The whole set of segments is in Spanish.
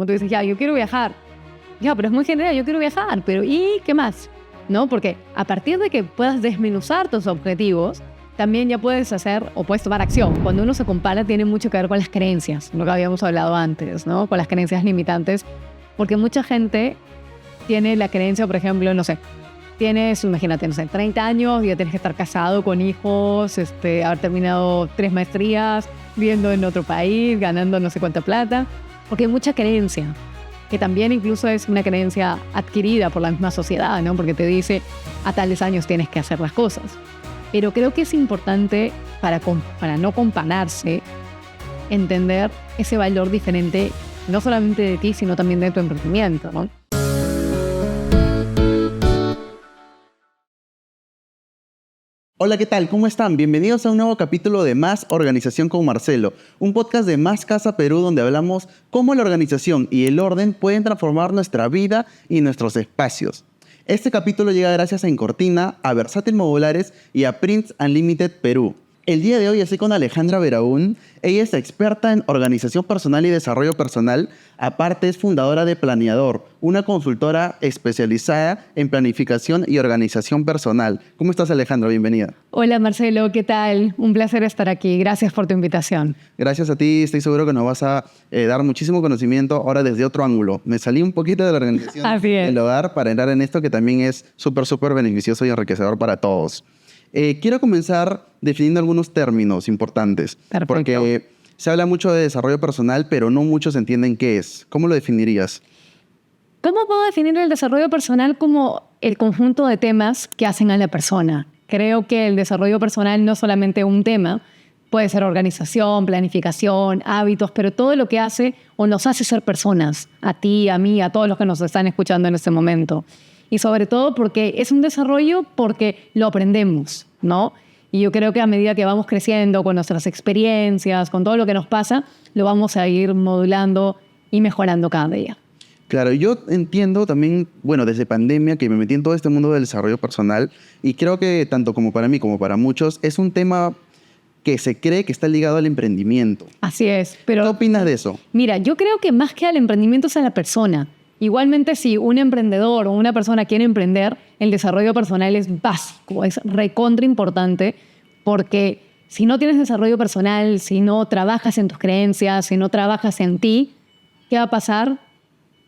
Como tú dices, ya, yo quiero viajar. Ya, pero es muy general, yo quiero viajar, pero ¿y qué más? ¿No? Porque a partir de que puedas desmenuzar tus objetivos, también ya puedes hacer o puedes tomar acción. Cuando uno se compara, tiene mucho que ver con las creencias, lo que habíamos hablado antes, ¿no? Con las creencias limitantes, porque mucha gente tiene la creencia, por ejemplo, no sé, tienes, imagínate, no sé, 30 años, ya tienes que estar casado con hijos, haber terminado 3 maestrías, viviendo en otro país, ganando no sé cuánta plata, porque hay mucha creencia, que también incluso es una creencia adquirida por la misma sociedad, ¿no? Porque te dice, a tales años tienes que hacer las cosas. Pero creo que es importante para no compararse, entender ese valor diferente, no solamente de ti, sino también de tu emprendimiento, ¿no? Hola, ¿qué tal? ¿Cómo están? Bienvenidos a un nuevo capítulo de Más Organización con Marcelo, un podcast de Más Casa Perú donde hablamos cómo la organización y el orden pueden transformar nuestra vida y nuestros espacios. Este capítulo llega gracias a Incortina, a Versátil Modulares y a Prince Unlimited Perú. El día de hoy estoy con Alejandra Beraún. Ella es experta en organización personal y desarrollo personal. Aparte es fundadora de Planeador, una consultora especializada en planificación y organización personal. ¿Cómo estás, Alejandra? Bienvenida. Hola, Marcelo, ¿qué tal? Un placer estar aquí. Gracias por tu invitación. Gracias a ti. Estoy seguro que nos vas a dar muchísimo conocimiento ahora desde otro ángulo. Me salí un poquito de la organización del hogar para entrar en esto que también es súper beneficioso y enriquecedor para todos. Quiero comenzar definiendo algunos términos importantes. Perfecto. Porque se habla mucho de desarrollo personal, pero no muchos entienden qué es. ¿Cómo lo definirías? ¿Cómo puedo definir el desarrollo personal como el conjunto de temas que hacen a la persona? Creo que el desarrollo personal no es solamente un tema, puede ser organización, planificación, hábitos, pero todo lo que hace o nos hace ser personas, a ti, a mí, a todos los que nos están escuchando en este momento. Y sobre todo porque es un desarrollo porque lo aprendemos, ¿no? Y yo creo que a medida que vamos creciendo con nuestras experiencias, con todo lo que nos pasa, lo vamos a ir modulando y mejorando cada día. Claro, yo entiendo también, bueno, desde pandemia que me metí en todo este mundo del desarrollo personal y creo que tanto como para mí como para muchos es un tema que se cree que está ligado al emprendimiento. Así es, pero... ¿Qué opinas de eso? Mira, yo creo que más que al emprendimiento es a la persona. Igualmente, si un emprendedor o una persona quiere emprender, el desarrollo personal es básico, es recontra importante, porque si no tienes desarrollo personal, si no trabajas en tus creencias, si no trabajas en ti, ¿qué va a pasar?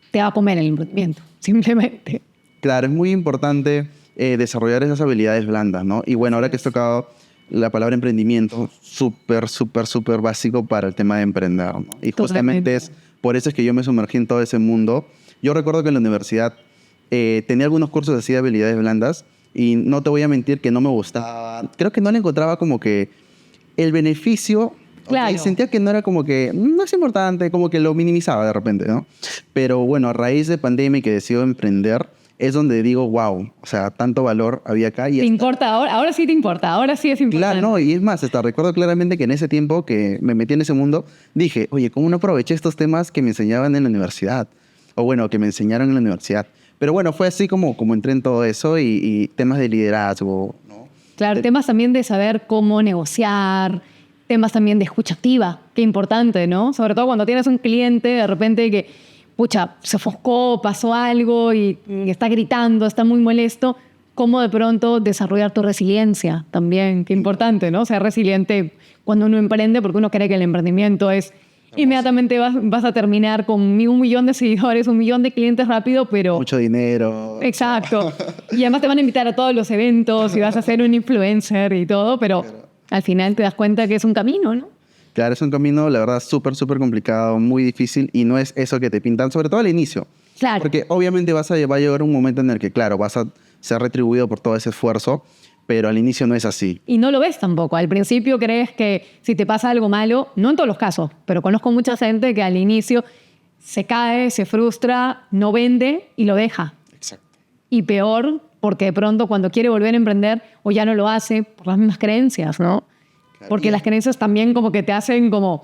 Te va a comer el emprendimiento, simplemente. Claro, es muy importante desarrollar esas habilidades blandas, ¿no? Y bueno, ahora que has tocado la palabra emprendimiento, súper básico para el tema de emprender, ¿no? Y justamente por eso es que yo me sumergí en todo ese mundo. Yo recuerdo que en la universidad tenía algunos cursos así de habilidades blandas y no te voy a mentir que no me gustaba. Creo que no le encontraba como que el beneficio. Claro. Okay, sentía que no era como que, no es importante, como que lo minimizaba de repente, ¿no? Pero bueno, a raíz de pandemia y que decido emprender, es donde digo, wow, o sea, tanto valor había acá. Y ¿Te importa ahora? Ahora sí te importa, ahora sí es importante. Claro, no, y es más, hasta recuerdo claramente que en ese tiempo que me metí en ese mundo, dije, oye, ¿cómo no aproveché estos temas que me enseñaban en la universidad? O bueno, que me enseñaron en la universidad. Pero bueno, fue así como entré en todo eso y temas de liderazgo, ¿no? Claro, temas también de saber cómo negociar, temas también de escucha activa, qué importante, ¿no? Sobre todo cuando tienes un cliente de repente que, pucha, se ofuscó, pasó algo y está gritando, está muy molesto, cómo de pronto desarrollar tu resiliencia también, qué importante, ¿no? Ser resiliente cuando uno emprende, porque uno cree que el emprendimiento es inmediatamente vas a terminar con 1 millón de seguidores, 1 millón de clientes rápido, pero... Mucho dinero. Exacto. Y además te van a invitar a todos los eventos y vas a ser un influencer y todo, pero al final te das cuenta que es un camino, ¿no? Claro, es un camino, la verdad, súper complicado, muy difícil y no es eso que te pintan, sobre todo al inicio. Claro. Porque obviamente va a llegar un momento en el que, claro, vas a ser retribuido por todo ese esfuerzo, pero al inicio no es así. Y no lo ves tampoco. Al principio crees que si te pasa algo malo, no en todos los casos, pero conozco mucha gente que al inicio se cae, se frustra, no vende y lo deja. Exacto. Y peor, porque de pronto cuando quiere volver a emprender o ya no lo hace por las mismas creencias, ¿no? Claro. Porque las creencias también como que te hacen como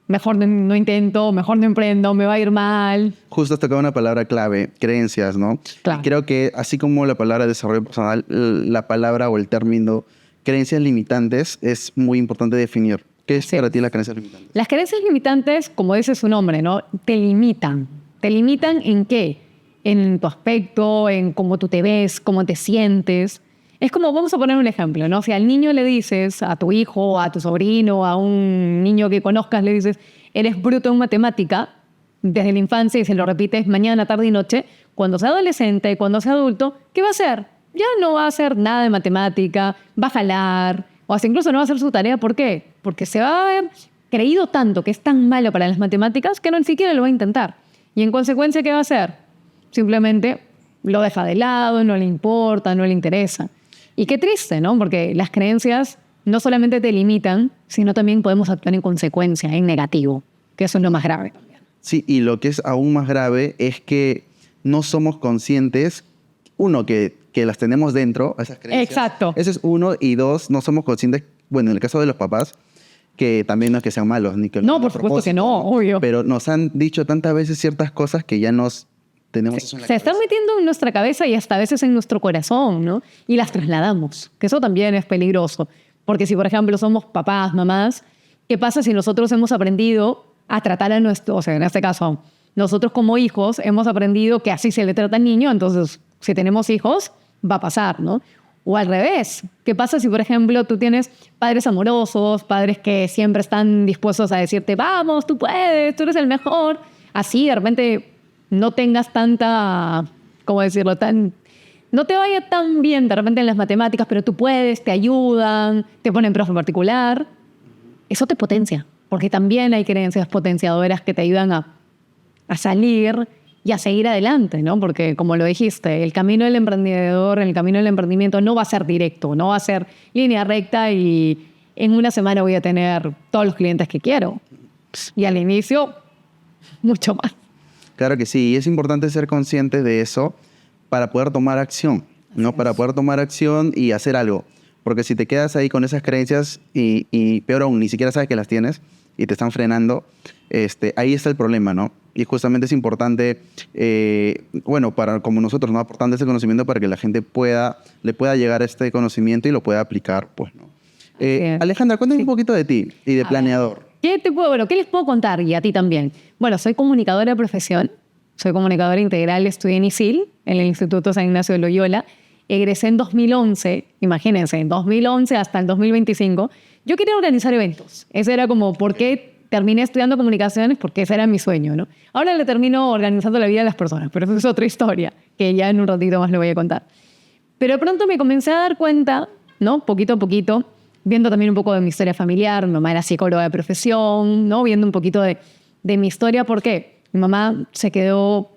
mejor no intento, mejor no emprendo, me va a ir mal. Justo has tocado una palabra clave, creencias, ¿no? Claro. Y creo que así como la palabra desarrollo personal, la palabra o el término creencias limitantes es muy importante definir. ¿Qué es para ti las creencias limitantes? Las creencias limitantes, como dice su nombre, ¿no? Te limitan. ¿Te limitan en qué? En tu aspecto, en cómo tú te ves, cómo te sientes. Es como, vamos a poner un ejemplo, ¿no? Si al niño le dices, a tu hijo, a tu sobrino, a un niño que conozcas, le dices, eres bruto en matemática, desde la infancia y se lo repites mañana, tarde y noche, cuando sea adolescente, cuando sea adulto, ¿qué va a hacer? Ya no va a hacer nada de matemática, va a jalar, o hasta incluso no va a hacer su tarea. ¿Por qué? Porque se va a haber creído tanto que es tan malo para las matemáticas que no ni siquiera lo va a intentar. Y en consecuencia, ¿qué va a hacer? Simplemente lo deja de lado, no le importa, no le interesa. Y qué triste, ¿no? Porque las creencias no solamente te limitan, sino también podemos actuar en consecuencia, en negativo, que eso es lo más grave. Sí, y lo que es aún más grave es que no somos conscientes, uno, que las tenemos dentro, esas creencias. Exacto. Ese es uno, y dos, no somos conscientes, bueno, en el caso de los papás, que también no es que sean malos, ni que No, por supuesto que no, obvio. Pero nos han dicho tantas veces ciertas cosas que ya nos tenemos eso en la Se cabeza. están metiendo en nuestra cabeza y hasta a veces en nuestro corazón, ¿no? Y las trasladamos, que eso también es peligroso. Porque si, por ejemplo, somos papás, mamás, ¿qué pasa si nosotros hemos aprendido a tratar a nuestros, o sea, en este caso, nosotros como hijos hemos aprendido que así se le trata al niño, entonces, si tenemos hijos, va a pasar, ¿no? O al revés, ¿qué pasa si, por ejemplo, tú tienes padres amorosos, padres que siempre están dispuestos a decirte, vamos, tú puedes, tú eres el mejor? Así, de repente, no tengas tanta, ¿cómo decirlo? No te vaya tan bien de repente en las matemáticas, pero tú puedes, te ayudan, te ponen profe particular. Eso te potencia, porque también hay creencias potenciadoras que te ayudan a salir y a seguir adelante, ¿no? Porque, como lo dijiste, el camino del emprendedor, el camino del emprendimiento no va a ser directo, no va a ser línea recta y en una semana voy a tener todos los clientes que quiero. Y al inicio, mucho más. Claro que sí, y es importante ser conscientes de eso para poder tomar acción, ¿no? Para poder tomar acción y hacer algo. Porque si te quedas ahí con esas creencias y peor aún, ni siquiera sabes que las tienes y te están frenando, ahí está el problema, ¿no? Y justamente es importante, bueno, como nosotros, ¿no? Aportando ese conocimiento para que la gente le pueda llegar a este conocimiento y lo pueda aplicar, pues, ¿no? Alejandra, cuéntame un poquito de ti y de Planeador. ¿Qué les puedo contar? Y a ti también. Bueno, soy comunicadora de profesión, soy comunicadora integral, estudié en ISIL, en el Instituto San Ignacio de Loyola. Egresé en 2011, imagínense, en 2011 hasta el 2025. Yo quería organizar eventos. Ese era como, ¿por qué terminé estudiando comunicaciones? Porque ese era mi sueño, ¿no? Ahora le termino organizando la vida de las personas, pero eso es otra historia, que ya en un ratito más le voy a contar. Pero de pronto me comencé a dar cuenta, ¿no? Poquito a poquito, viendo también un poco de mi historia familiar. Mi mamá era psicóloga de profesión, ¿no? Viendo un poquito de mi historia. ¿Por qué? Mi mamá se quedó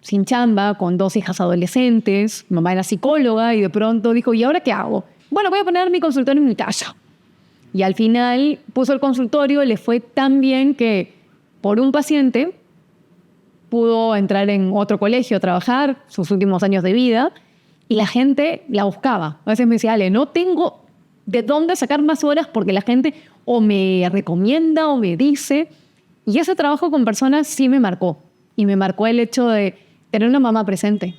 sin chamba, con 2 hijas adolescentes. Mi mamá era psicóloga y de pronto dijo, ¿y ahora qué hago? Bueno, voy a poner mi consultorio en mi casa. Y al final puso el consultorio, le fue tan bien que por un paciente pudo entrar en otro colegio a trabajar sus últimos años de vida y la gente la buscaba. A veces me decía, Ale, no tengo de dónde sacar más horas porque la gente o me recomienda o me dice. Y ese trabajo con personas sí me marcó. Y me marcó el hecho de tener una mamá presente.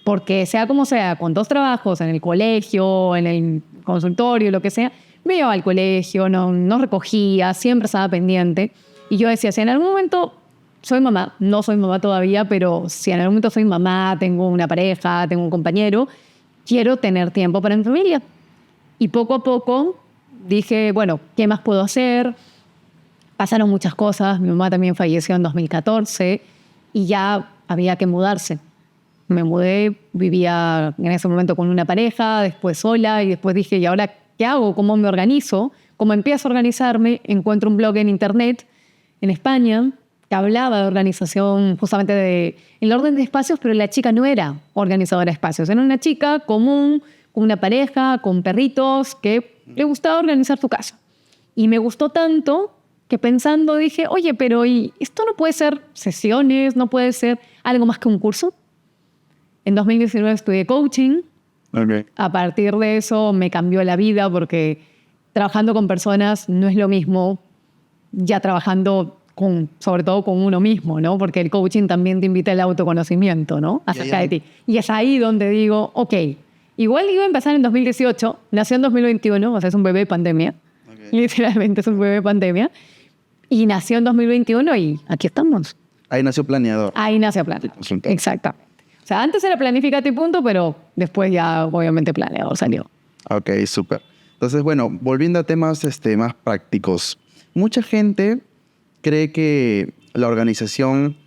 Porque sea como sea, con 2 trabajos, en el colegio, en el consultorio, lo que sea, me llevaba al colegio, no recogía, siempre estaba pendiente. Y yo decía, si en algún momento soy mamá, no soy mamá todavía, pero si en algún momento soy mamá, tengo una pareja, tengo un compañero, quiero tener tiempo para mi familia. Y poco a poco dije, bueno, ¿qué más puedo hacer? Pasaron muchas cosas. Mi mamá también falleció en 2014 y ya había que mudarse. Me mudé, vivía en ese momento con una pareja, después sola, y después dije, ¿y ahora qué hago? ¿Cómo me organizo? ¿Cómo empiezo a organizarme? Encuentro un blog en internet en España que hablaba de organización, justamente de el orden de espacios, pero la chica no era organizadora de espacios. Era una chica común, con una pareja, con perritos, que le gustaba organizar su casa. Y me gustó tanto que pensando dije, oye, pero ¿y esto no puede ser sesiones? ¿No puede ser algo más que un curso? En 2019 estudié coaching. Okay. A partir de eso me cambió la vida porque trabajando con personas no es lo mismo ya trabajando sobre todo con uno mismo, ¿no? Porque el coaching también te invita al autoconocimiento, ¿no? Acerca de ti. Y es ahí donde digo, ok, igual iba a empezar en 2018, nació en 2021, o sea, es un bebé pandemia. Okay. Literalmente es un bebé pandemia. Y nació en 2021 y aquí estamos. Ahí nació Planeador. Ahí nace Planeador. Exactamente. O sea, antes era Planificate y punto, pero después ya obviamente Planeador salió. Ok, súper. Entonces, bueno, volviendo a temas más prácticos. Mucha gente cree que la organización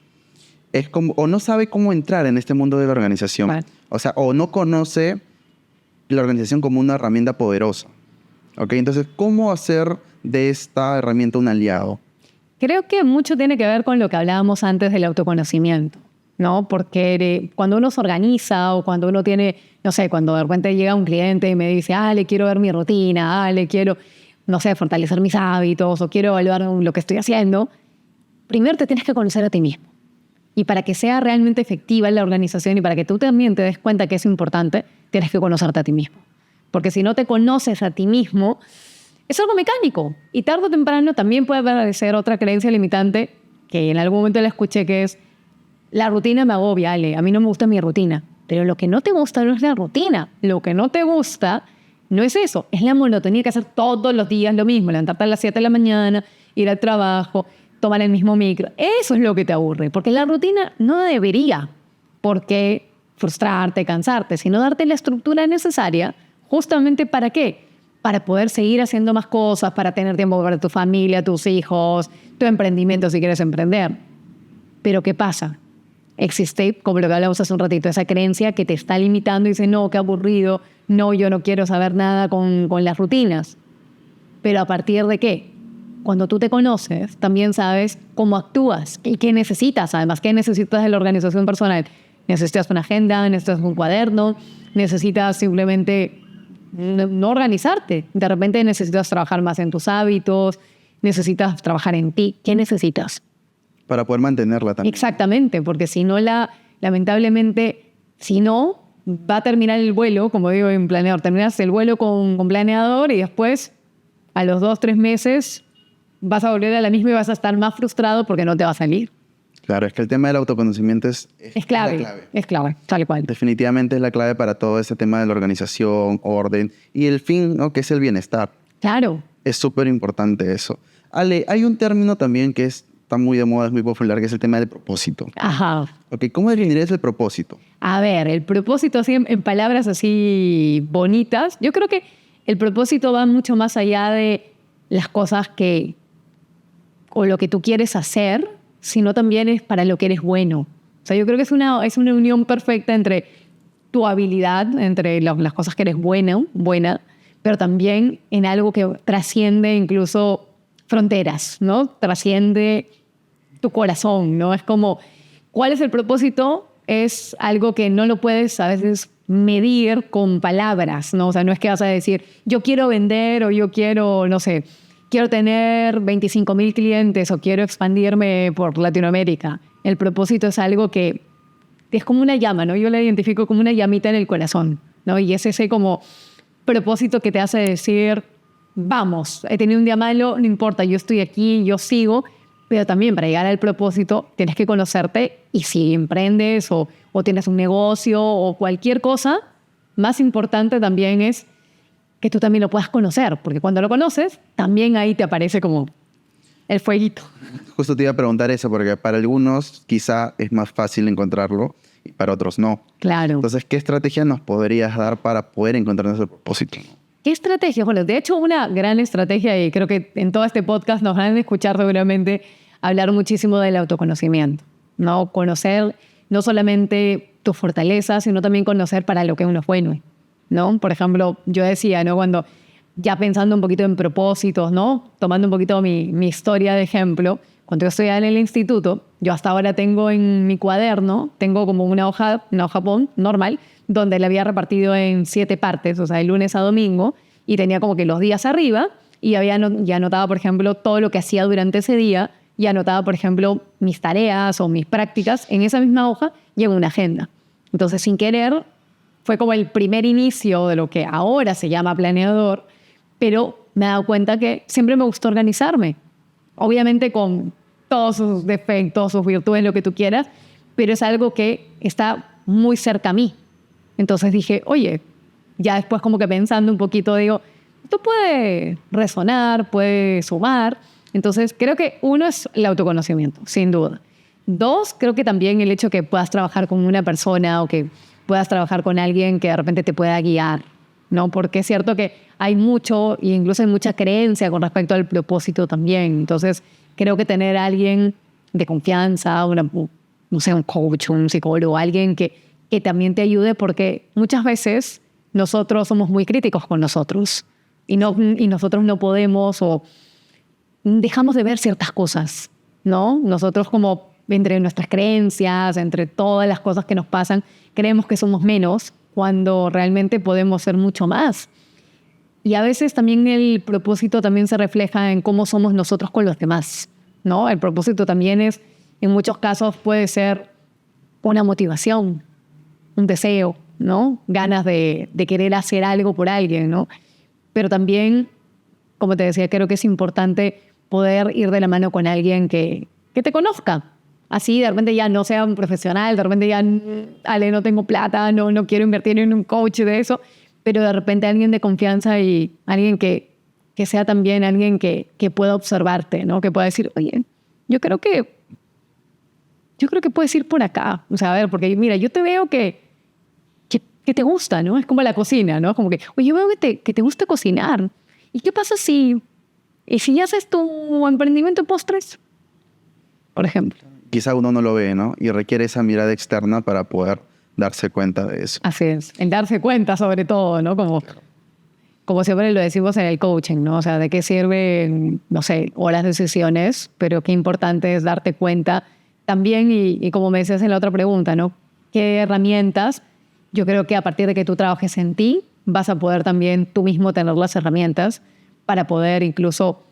es como, o no sabe cómo entrar en este mundo de la organización. Vale. O sea, o no conoce la organización como una herramienta poderosa. Ok, entonces, ¿cómo hacer de esta herramienta un aliado? Creo que mucho tiene que ver con lo que hablábamos antes del autoconocimiento, ¿no? Porque cuando uno se organiza o cuando uno tiene, no sé, cuando de repente llega un cliente y me dice, le quiero ver mi rutina, le quiero, no sé, fortalecer mis hábitos o quiero evaluar lo que estoy haciendo, primero te tienes que conocer a ti mismo. Y para que sea realmente efectiva la organización y para que tú también te des cuenta que es importante, tienes que conocerte a ti mismo. Porque si no te conoces a ti mismo, es algo mecánico. Y tarde o temprano también puede aparecer otra creencia limitante que en algún momento la escuché, que es la rutina me agobia, Ale. A mí no me gusta mi rutina. Pero lo que no te gusta no es la rutina. Lo que no te gusta no es eso. Es la monotonía que hacer todos los días lo mismo. Levantarte a las 7 de la mañana, ir al trabajo, tomar el mismo micro. Eso es lo que te aburre. Porque la rutina no debería por qué frustrarte, cansarte, sino darte la estructura necesaria justamente ¿para qué? Para poder seguir haciendo más cosas, para tener tiempo para tu familia, tus hijos, tu emprendimiento si quieres emprender. Pero ¿qué pasa? Existe, como lo que hablamos hace un ratito, esa creencia que te está limitando y dice, no, qué aburrido, no, yo no quiero saber nada con las rutinas. Pero ¿a partir de qué? Cuando tú te conoces, también sabes cómo actúas y qué necesitas. Además, ¿qué necesitas de la organización personal? Necesitas una agenda, necesitas un cuaderno, necesitas simplemente no organizarte. De repente necesitas trabajar más en tus hábitos, necesitas trabajar en ti. ¿Qué necesitas? Para poder mantenerla también. Exactamente, porque si no, lamentablemente, si no, va a terminar el vuelo, como digo en Planeador, terminas el vuelo con Planeador y después, a los 2-3 meses, vas a volver a la misma y vas a estar más frustrado porque no te va a salir. Claro, es que el tema del autoconocimiento es clave. Es clave, tal cual. Definitivamente es la clave para todo ese tema de la organización, orden y el fin, ¿no? Que es el bienestar. Claro. Es súper importante eso. Ale, hay un término también que está muy de moda, es muy popular, que es el tema del propósito. Ajá. Ok, ¿cómo definirías el propósito? A ver, el propósito así en palabras así bonitas, yo creo que el propósito va mucho más allá de las cosas o lo que tú quieres hacer, sino también es para lo que eres bueno. O sea, yo creo que es una unión perfecta entre tu habilidad, entre las cosas que eres buena, pero también en algo que trasciende incluso fronteras, ¿no? Trasciende tu corazón, ¿no? Es como, ¿cuál es el propósito? Es algo que no lo puedes a veces medir con palabras, ¿no? O sea, no es que vas a decir, yo quiero vender o yo quiero, no sé, quiero tener 25,000 clientes o quiero expandirme por Latinoamérica. El propósito es algo que es como una llama, ¿no? Yo la identifico como una llamita en el corazón, ¿no? Y es ese como propósito que te hace decir, vamos, he tenido un día malo, no importa, yo estoy aquí, yo sigo, pero también para llegar al propósito tienes que conocerte y si emprendes o tienes un negocio o cualquier cosa, más importante también es que tú también lo puedas conocer, porque cuando lo conoces, también ahí te aparece como el fueguito. Justo te iba a preguntar eso, porque para algunos quizá es más fácil encontrarlo y para otros no. Claro. Entonces, ¿qué estrategia nos podrías dar para poder encontrar nuestro propósito? ¿Qué estrategia? Bueno, de hecho, una gran estrategia, y creo que en todo este podcast nos van a escuchar seguramente hablar muchísimo del autoconocimiento, ¿no? Conocer no solamente tus fortalezas, sino también conocer para lo que uno es bueno, ¿no? Por ejemplo, yo decía, ¿no? Cuando ya pensando un poquito en propósitos, ¿no? Tomando un poquito mi historia de ejemplo, cuando yo estudiaba en el instituto, yo hasta ahora tengo en mi cuaderno, tengo como una hoja normal, donde la había repartido en 7 partes, o sea, de lunes a domingo, y tenía como que los días arriba, y ya anotaba, por ejemplo, todo lo que hacía durante ese día, y anotaba, por ejemplo, mis tareas o mis prácticas en esa misma hoja y en una agenda. Entonces, sin querer, fue como el primer inicio de lo que ahora se llama Planeador, pero me he dado cuenta que siempre me gustó organizarme. Obviamente con todos sus defectos, sus virtudes, lo que tú quieras, pero es algo que está muy cerca a mí. Entonces dije, oye, ya después como que pensando un poquito, digo, esto puede resonar, puede sumar. Entonces creo que uno es el autoconocimiento, sin duda. 2, creo que también el hecho que puedas trabajar con una persona o que puedas trabajar con alguien que de repente te pueda guiar, ¿no? Porque es cierto que hay mucho, e incluso hay mucha creencia con respecto al propósito también. Entonces, creo que tener a alguien de confianza, no sé, un coach, un psicólogo, alguien que también te ayude, porque muchas veces nosotros somos muy críticos con nosotros y nosotros no podemos o dejamos de ver ciertas cosas, ¿no? Nosotros como entre nuestras creencias, entre todas las cosas que nos pasan, creemos que somos menos cuando realmente podemos ser mucho más. Y a veces también el propósito también se refleja en cómo somos nosotros con los demás, ¿no? El propósito también es, en muchos casos, puede ser una motivación, un deseo, ¿no? Ganas de querer hacer algo por alguien, ¿no? Pero también, como te decía, creo que es importante poder ir de la mano con alguien que te conozca. Así, de repente ya no sea un profesional, de repente ya, Ale, no tengo plata, no quiero invertir en un coach de eso, pero de repente alguien de confianza y alguien que sea también alguien que pueda observarte, ¿no? Que pueda decir, oye, yo creo que puedes ir por acá. O sea, a ver, porque mira, yo te veo que te gusta, ¿no? Es como la cocina, ¿no? Como que, oye, yo veo que te gusta cocinar. ¿Y qué pasa si haces tu emprendimiento de postres? Por ejemplo. Quizá uno no lo ve, ¿no? Y requiere esa mirada externa para poder darse cuenta de eso. Así es. El darse cuenta, sobre todo, ¿no? Como siempre lo decimos en el coaching, ¿no? O sea, ¿de qué sirven, no sé, horas de sesiones? Pero qué importante es darte cuenta también, y como me decías en la otra pregunta, ¿no? ¿Qué herramientas? Yo creo que a partir de que tú trabajes en ti, vas a poder también tú mismo tener las herramientas para poder incluso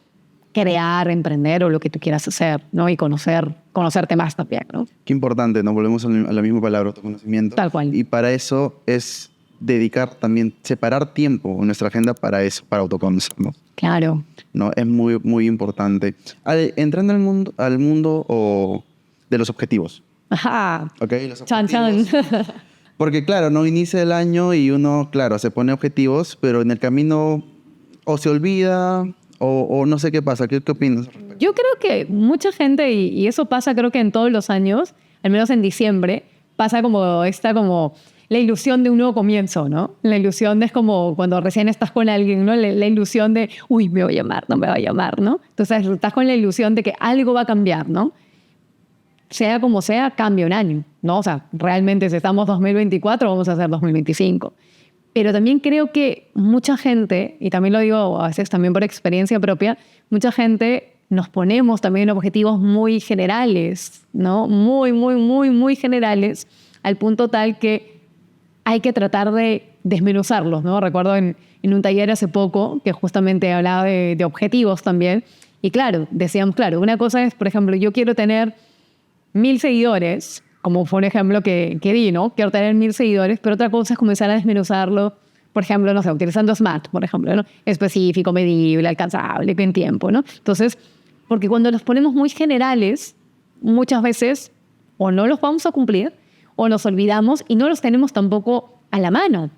crear, emprender o lo que tú quieras hacer, ¿no? Y conocerte más también, ¿no? Qué importante, ¿no? Volvemos a la misma palabra, autoconocimiento. Tal cual. Y para eso es dedicar también, separar tiempo en nuestra agenda para eso, para autoconocernos. Claro. ¿No? Es muy, muy importante. Entrando al mundo de los objetivos. Ajá. ¿Ok? Los Chan, objetivos. chan. Porque claro, no inicia el año y uno, claro, se pone objetivos, pero en el camino o se olvida o no sé qué pasa. ¿Qué opinas? Yo creo que mucha gente, y eso pasa creo que en todos los años, al menos en diciembre, pasa como la ilusión de un nuevo comienzo, ¿no? La ilusión es como cuando recién estás con alguien, ¿no? La ilusión de, uy, me va a llamar, no me va a llamar, ¿no? Entonces estás con la ilusión de que algo va a cambiar, ¿no? Sea como sea, cambia un año, ¿no? O sea, realmente si estamos 2024, vamos a hacer 2025. Pero también creo que mucha gente, y también lo digo a veces también por experiencia propia, mucha gente nos ponemos también objetivos muy generales, ¿no? Muy, muy, muy, muy generales, al punto tal que hay que tratar de desmenuzarlos, ¿no? Recuerdo en un taller hace poco que justamente hablaba de objetivos también. Y claro, decíamos, claro, una cosa es, por ejemplo, yo quiero tener 1000 seguidores, como fue un ejemplo que di, ¿no? Quiero tener 1000 seguidores, pero otra cosa es comenzar a desmenuzarlo, por ejemplo, no sé, utilizando SMART, por ejemplo, ¿no? Específico, medible, alcanzable, en tiempo, ¿no? Entonces, porque cuando los ponemos muy generales, muchas veces o no los vamos a cumplir o nos olvidamos y no los tenemos tampoco a la mano.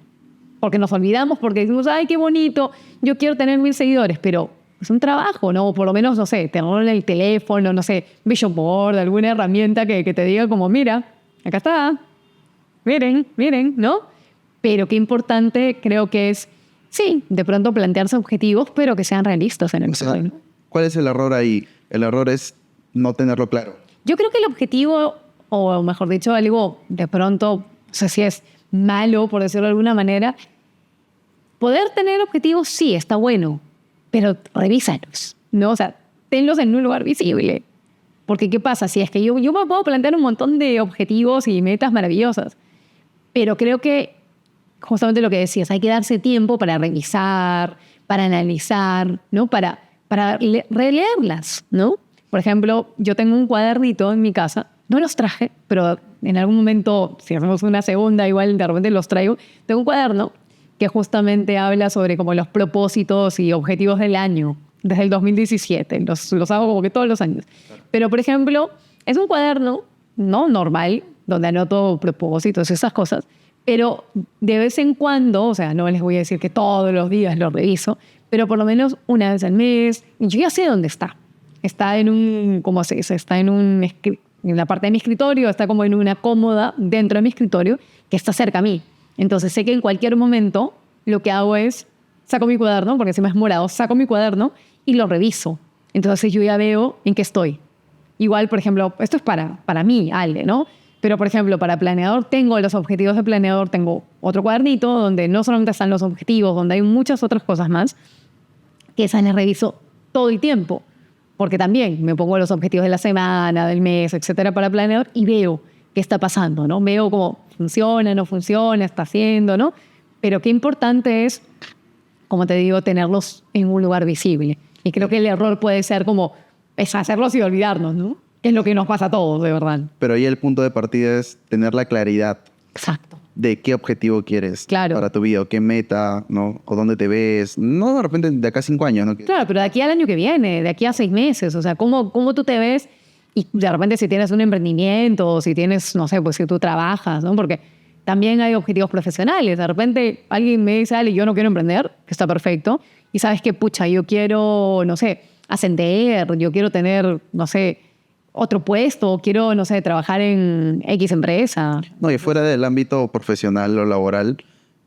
Porque nos olvidamos, porque decimos, ay, qué bonito, yo quiero tener 1000 seguidores, pero es un trabajo, ¿no? O por lo menos, no sé, tenerlo en el teléfono, no sé, Vision Board, alguna herramienta que te diga como, mira, acá está, miren, ¿no? Pero qué importante creo que es, sí, de pronto plantearse objetivos, pero que sean realistas en el camino, ¿no? ¿Cuál es el error ahí? El error es no tenerlo claro. Yo creo que el objetivo, o mejor dicho, algo de pronto, no sé si es malo, por decirlo de alguna manera, poder tener objetivos sí está bueno, pero revísalos, ¿no? O sea, tenlos en un lugar visible. Porque ¿qué pasa? Si es que yo me puedo plantear un montón de objetivos y metas maravillosas, pero creo que justamente lo que decías, hay que darse tiempo para revisar, para analizar, ¿no? Para releerlas, ¿no? Por ejemplo, yo tengo un cuadernito en mi casa, no los traje, pero en algún momento, si hacemos una segunda, igual de repente los traigo. Tengo un cuaderno que justamente habla sobre como los propósitos y objetivos del año, desde el 2017. Los hago como que todos los años. Pero, por ejemplo, es un cuaderno no normal, donde anoto propósitos y esas cosas, pero de vez en cuando, o sea, no les voy a decir que todos los días lo reviso, pero por lo menos una vez al mes, y yo ya sé dónde está. Está en un, ¿cómo se dice? Está en un en la parte de mi escritorio, está como en una cómoda dentro de mi escritorio que está cerca a mí. Entonces sé que en cualquier momento lo que hago es saco mi cuaderno, porque encima es morado, saco mi cuaderno y lo reviso. Entonces yo ya veo en qué estoy. Igual, por ejemplo, esto es para mí, Ale, ¿no? Pero, por ejemplo, para planeador tengo los objetivos de planeador, tengo otro cuadernito donde no solamente están los objetivos, donde hay muchas otras cosas más, que esas las reviso todo el tiempo. Porque también me pongo los objetivos de la semana, del mes, etcétera, para planeador y veo qué está pasando, ¿no? Veo cómo funciona, no funciona, está haciendo, ¿no? Pero qué importante es, como te digo, tenerlos en un lugar visible. Y creo que el error puede ser como es hacerlos y olvidarnos, ¿no? Que es lo que nos pasa a todos, de verdad. Pero ahí el punto de partida es tener la claridad Exacto. de qué objetivo quieres Claro. para tu vida, o qué meta, ¿no? O dónde te ves. No de repente de acá a 5 años, ¿no? Claro, pero de aquí al año que viene, de aquí a 6 meses, o sea, ¿cómo tú te ves? Y de repente si tienes un emprendimiento, o si tienes, no sé, pues si tú trabajas, ¿no? Porque también hay objetivos profesionales. De repente alguien me dice, Ale, yo no quiero emprender, que está perfecto, y sabes que, pucha, yo quiero, no sé, ascender, yo quiero tener, no sé, otro puesto, quiero, no sé, trabajar en X empresa. No, y fuera del ámbito profesional o laboral,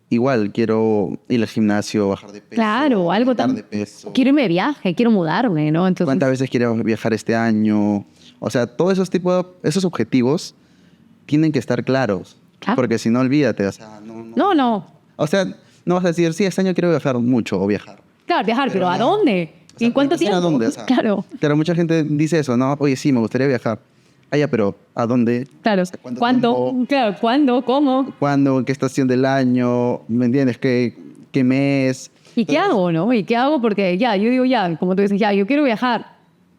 igual quiero ir al gimnasio, bajar de peso. Claro, algo bajar tan... de peso. Quiero irme de viaje, quiero mudarme, ¿no? Entonces, ¿Cuántas veces quiero viajar este año? O sea, todos esos objetivos tienen que estar claros. Claro. Porque si no, olvídate. O sea, no. O sea, no vas a decir, sí, este año quiero viajar mucho o viajar. Claro, viajar, pero ¿a no. dónde? O sea, ¿En cuánto ¿a tiempo? dónde? O sea, Claro. Claro, mucha gente dice eso, ¿no? Oye, sí, me gustaría viajar. Ah, ya, pero ¿a dónde? Claro. O sea, ¿cuánto ¿Cuándo? tiempo? Claro, ¿cuándo? ¿Cómo? ¿Cuándo? ¿En qué estación del año? ¿Me entiendes? ¿Qué mes? ¿Y qué hago, no? ¿Y qué hago? Porque ya, yo digo ya, como tú dices, ya, yo quiero viajar.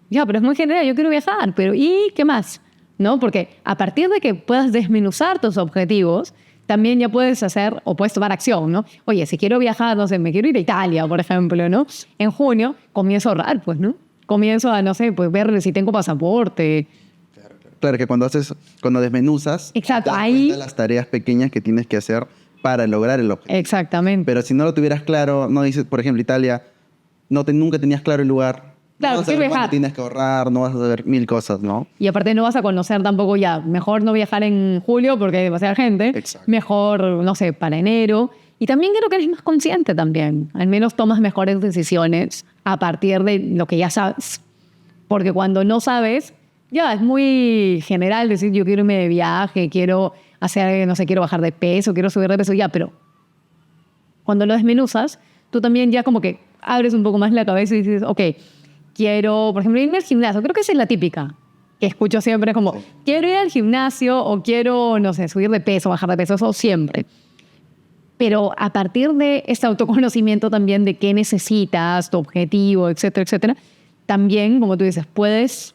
Ya, pero es muy general, yo quiero viajar, pero ¿y qué más? ¿No? Porque a partir de que puedas desmenuzar tus objetivos, también ya puedes hacer o puedes tomar acción, ¿no? Oye, si quiero viajar, no sé, me quiero ir a Italia, por ejemplo, ¿no? En junio comienzo a ahorrar, pues, ¿no? Comienzo a, no sé, pues ver si tengo pasaporte. Claro, que cuando desmenuzas, Exacto, das ahí- cuenta de las tareas pequeñas que tienes que hacer para lograr el objetivo. Exactamente. Pero si no lo tuvieras claro, no dices, por ejemplo, Italia, nunca tenías claro el lugar. Claro, no vas a quiero saber cuánto viajar. tienes que ahorrar, no vas a saber mil cosas, ¿no? Y aparte no vas a conocer tampoco ya, mejor no viajar en julio porque hay demasiada gente, Exacto. mejor, no sé, para enero. Y también creo que eres más consciente también, al menos tomas mejores decisiones a partir de lo que ya sabes. Porque cuando no sabes, ya es muy general decir yo quiero irme de viaje, quiero hacer, no sé, quiero bajar de peso, quiero subir de peso, ya, pero cuando lo desmenuzas, tú también ya como que abres un poco más la cabeza y dices, ok, quiero, por ejemplo, irme al gimnasio. Creo que esa es la típica que escucho siempre, como, Sí. quiero ir al gimnasio o quiero, no sé, subir de peso, bajar de peso, eso siempre. Pero a partir de este autoconocimiento también de qué necesitas, tu objetivo, etcétera, etcétera, también, como tú dices, puedes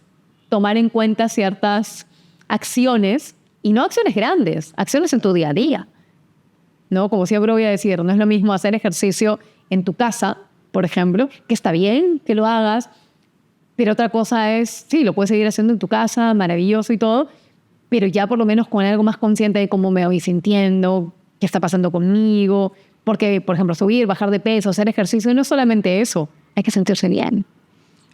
tomar en cuenta ciertas acciones, y no acciones grandes, acciones en tu día a día. ¿No? Como siempre voy a decir, no es lo mismo hacer ejercicio en tu casa, por ejemplo, que está bien que lo hagas, pero otra cosa es, sí, lo puedes seguir haciendo en tu casa, maravilloso y todo, pero ya por lo menos con algo más consciente de cómo me voy sintiendo, qué está pasando conmigo, porque, por ejemplo, subir, bajar de peso, hacer ejercicio, no es solamente eso, hay que sentirse bien.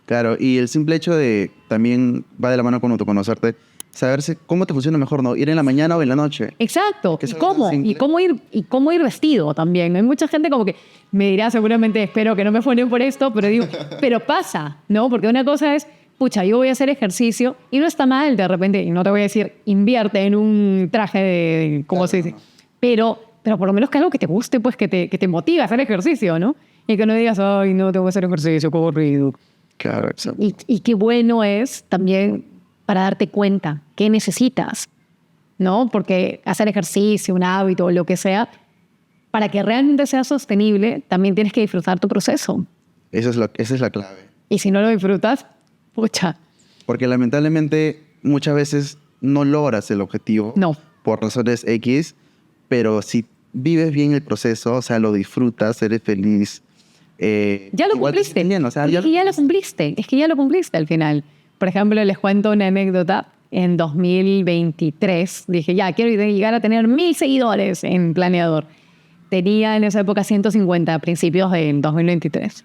Claro, y el simple hecho de también va de la mano con autoconocerte, saberse cómo te funciona mejor, ¿no? Ir en la mañana o en la noche. Exacto. Que es ¿Y algo tan cómo? simple. ¿Y cómo ir vestido también? Hay mucha gente como que me dirá, seguramente, espero que no me funen por esto, pero digo, pero pasa, ¿no? Porque una cosa es, pucha, yo voy a hacer ejercicio y no está mal de repente, y no te voy a decir, invierte en un traje de ¿cómo Claro, se dice? no. Pero por lo menos que algo que te guste, pues que te motive a hacer ejercicio, ¿no? Y que no digas, ay, no, tengo que hacer ejercicio, qué aburrido. Claro, exacto. Y qué bueno es también para darte cuenta qué necesitas, ¿no? Porque hacer ejercicio, un hábito o lo que sea, para que realmente sea sostenible, también tienes que disfrutar tu proceso. Esa es la clave. Y si no lo disfrutas, pucha, Porque lamentablemente muchas veces no logras el objetivo no. por razones X, pero si vives bien el proceso, o sea, lo disfrutas, eres feliz. Ya lo igual te cumpliste. sientes bien, o sea, Es que ya lo cumpliste. Es que ya lo cumpliste al final. Por ejemplo, les cuento una anécdota. En 2023 dije, ya, quiero llegar a tener 1000 seguidores en Planeador. Tenía en esa época 150 a principios del 2023.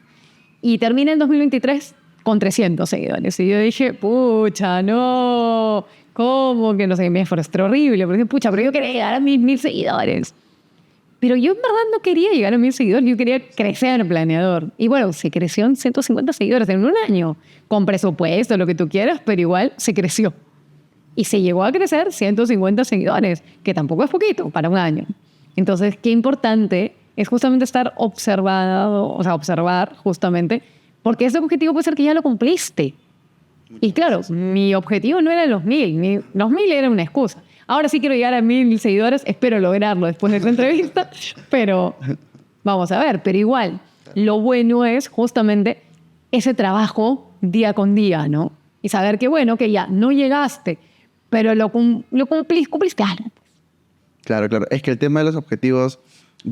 Y terminé en 2023 con 300 seguidores. Y yo dije, pucha, no, ¿cómo? Que no sé, me frustró horrible. Porque, pucha, pero yo quería llegar a mis 1000 seguidores. Pero yo en verdad no quería llegar a 1000 seguidores, yo quería crecer en Planeador. Y bueno, se creció en 150 seguidores en un año, con presupuesto, lo que tú quieras, pero igual se creció. Y se llegó a crecer 150 seguidores, que tampoco es poquito para un año. Entonces, qué importante es justamente estar observado, o sea, observar justamente, porque ese objetivo puede ser que ya lo cumpliste. Y claro, mi objetivo no era los 1000, los 1000 era una excusa. Ahora sí quiero llegar a 1000 seguidores, espero lograrlo después de esta entrevista, pero vamos a ver. Pero igual, lo bueno es justamente ese trabajo día con día, ¿no? Y saber que, bueno, que ya no llegaste, pero lo cumpliste algo. Claro, claro. Es que el tema de los objetivos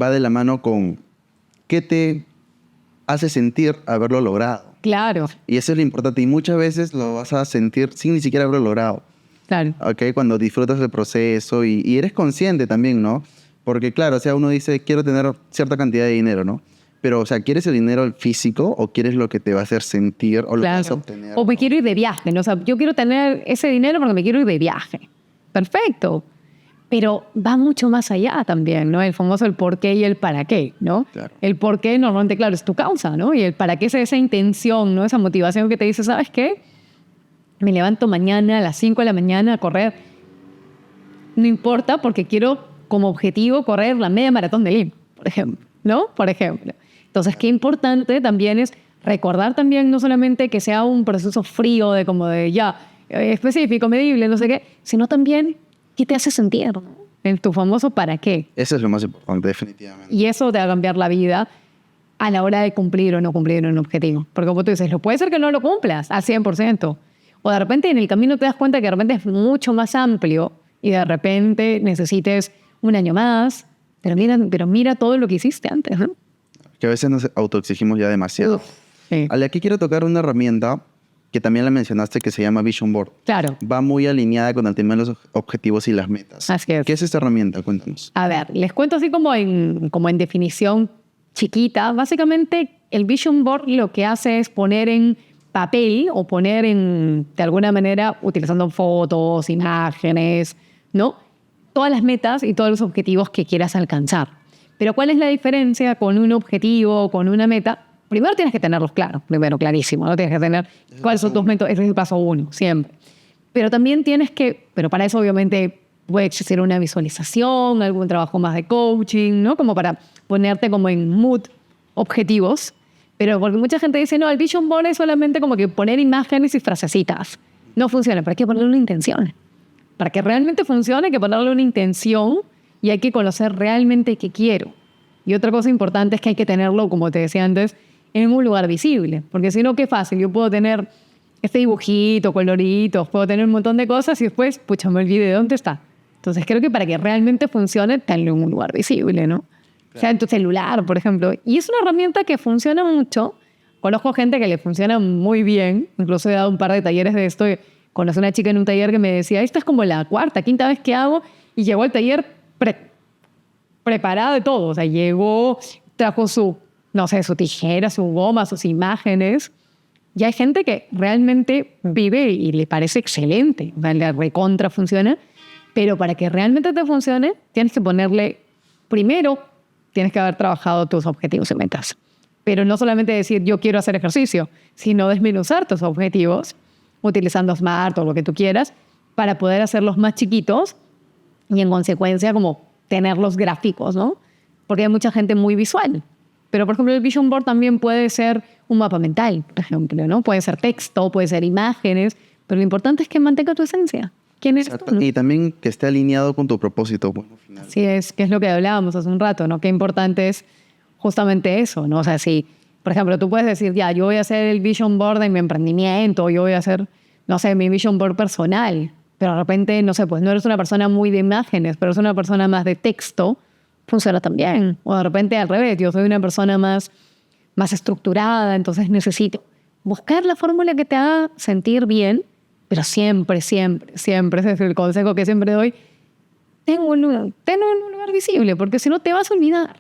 va de la mano con qué te hace sentir haberlo logrado. Claro. Y eso es lo importante. Y muchas veces lo vas a sentir sin ni siquiera haberlo logrado. Claro. ¿Okay? Cuando disfrutas del proceso y eres consciente también, ¿no? Porque claro, o sea, uno dice, quiero tener cierta cantidad de dinero, ¿no? Pero, o sea, ¿quieres el dinero físico o quieres lo que te va a hacer sentir o lo que vas a obtener? O me quiero ir de viaje, ¿no? O sea, yo quiero tener ese dinero porque me quiero ir de viaje. Perfecto. Pero va mucho más allá también, ¿no? El famoso el por qué y el para qué, ¿no? Claro. El por qué normalmente, claro, es tu causa, ¿no? Y el para qué es esa intención, ¿no? Esa motivación que te dice, ¿sabes qué? Me levanto mañana a las 5 de la mañana a correr. No importa porque quiero como objetivo correr la media maratón de Lima, por ejemplo, ¿no? Por ejemplo. Entonces, qué importante también es recordar también no solamente que sea un proceso frío de como de ya, específico, medible, no sé qué, sino también qué te hace sentir, ¿no? En tu famoso para qué. Eso es lo más importante, definitivamente. Y eso te va a cambiar la vida a la hora de cumplir o no cumplir un objetivo. Porque como tú dices, puede ser que no lo cumplas al 100%. O de repente en el camino te das cuenta que de repente es mucho más amplio y de repente necesites un año más, pero mira todo lo que hiciste antes, ¿no? Que a veces nos autoexigimos ya demasiado. Sí. Ale, aquí quiero tocar una herramienta que también la mencionaste que se llama Vision Board. Claro. Va muy alineada con el tema de los objetivos y las metas. Así es. ¿Qué es esta herramienta? Cuéntanos. A ver, les cuento así como en definición chiquita. Básicamente, el Vision Board lo que hace es poner en papel o poner de alguna manera, utilizando fotos, imágenes, ¿no? Todas las metas y todos los objetivos que quieras alcanzar. Pero ¿cuál es la diferencia con un objetivo o con una meta? Primero tienes que tenerlos claros, primero clarísimo, ¿no? Tienes que tener cuáles son tus metas, ese es el paso 1, siempre. Pero también pero para eso obviamente puede existir una visualización, algún trabajo más de coaching, ¿no? Como para ponerte como en mood objetivos. Pero porque mucha gente dice, no, el Vision Board es solamente como que poner imágenes y frasecitas. No funciona, pero hay que ponerle una intención. Para que realmente funcione hay que ponerle una intención y hay que conocer realmente qué quiero. Y otra cosa importante es que hay que tenerlo, como te decía antes, en un lugar visible. Porque si no, qué fácil. Yo puedo tener este dibujito, coloritos, puedo tener un montón de cosas y después, pucha, me olvidé de dónde está. Entonces creo que para que realmente funcione, tenlo en un lugar visible, ¿no? Claro. O sea, en tu celular, por ejemplo. Y es una herramienta que funciona mucho. Conozco gente que le funciona muy bien. Incluso he dado un par de talleres de esto. Conocí a una chica en un taller que me decía, esta es como la cuarta, quinta vez que hago. Y llegó al taller preparada de todo. O sea, llegó, trajo su tijera, su goma, sus imágenes. Y hay gente que realmente vive y le parece excelente. O sea, la recontra funciona. Pero para que realmente te funcione, tienes que ponerle, primero, tienes que haber trabajado tus objetivos y metas. Pero no solamente decir, yo quiero hacer ejercicio, sino desmenuzar tus objetivos, utilizando Smart o lo que tú quieras, para poder hacerlos más chiquitos y, en consecuencia, como tenerlos gráficos, ¿no? Porque hay mucha gente muy visual. Pero, por ejemplo, el Vision Board también puede ser un mapa mental, por ejemplo, ¿no? Puede ser texto, puede ser imágenes, pero lo importante es que mantenga tu esencia. ¿Quién eres tú, no? Y también que esté alineado con tu propósito. Bueno, al final. Sí, que es lo que hablábamos hace un rato, ¿no? Qué importante es justamente eso, ¿no? O sea, si, por ejemplo, tú puedes decir, ya, yo voy a hacer el Vision Board de mi emprendimiento, yo voy a hacer, no sé, mi Vision Board personal, pero de repente, no sé, pues no eres una persona muy de imágenes, pero eres una persona más de texto, funciona también. O de repente al revés, yo soy una persona más estructurada, entonces necesito buscar la fórmula que te haga sentir bien, pero siempre, siempre, siempre, ese es el consejo que siempre doy, tenlo en un lugar visible, porque si no te vas a olvidar.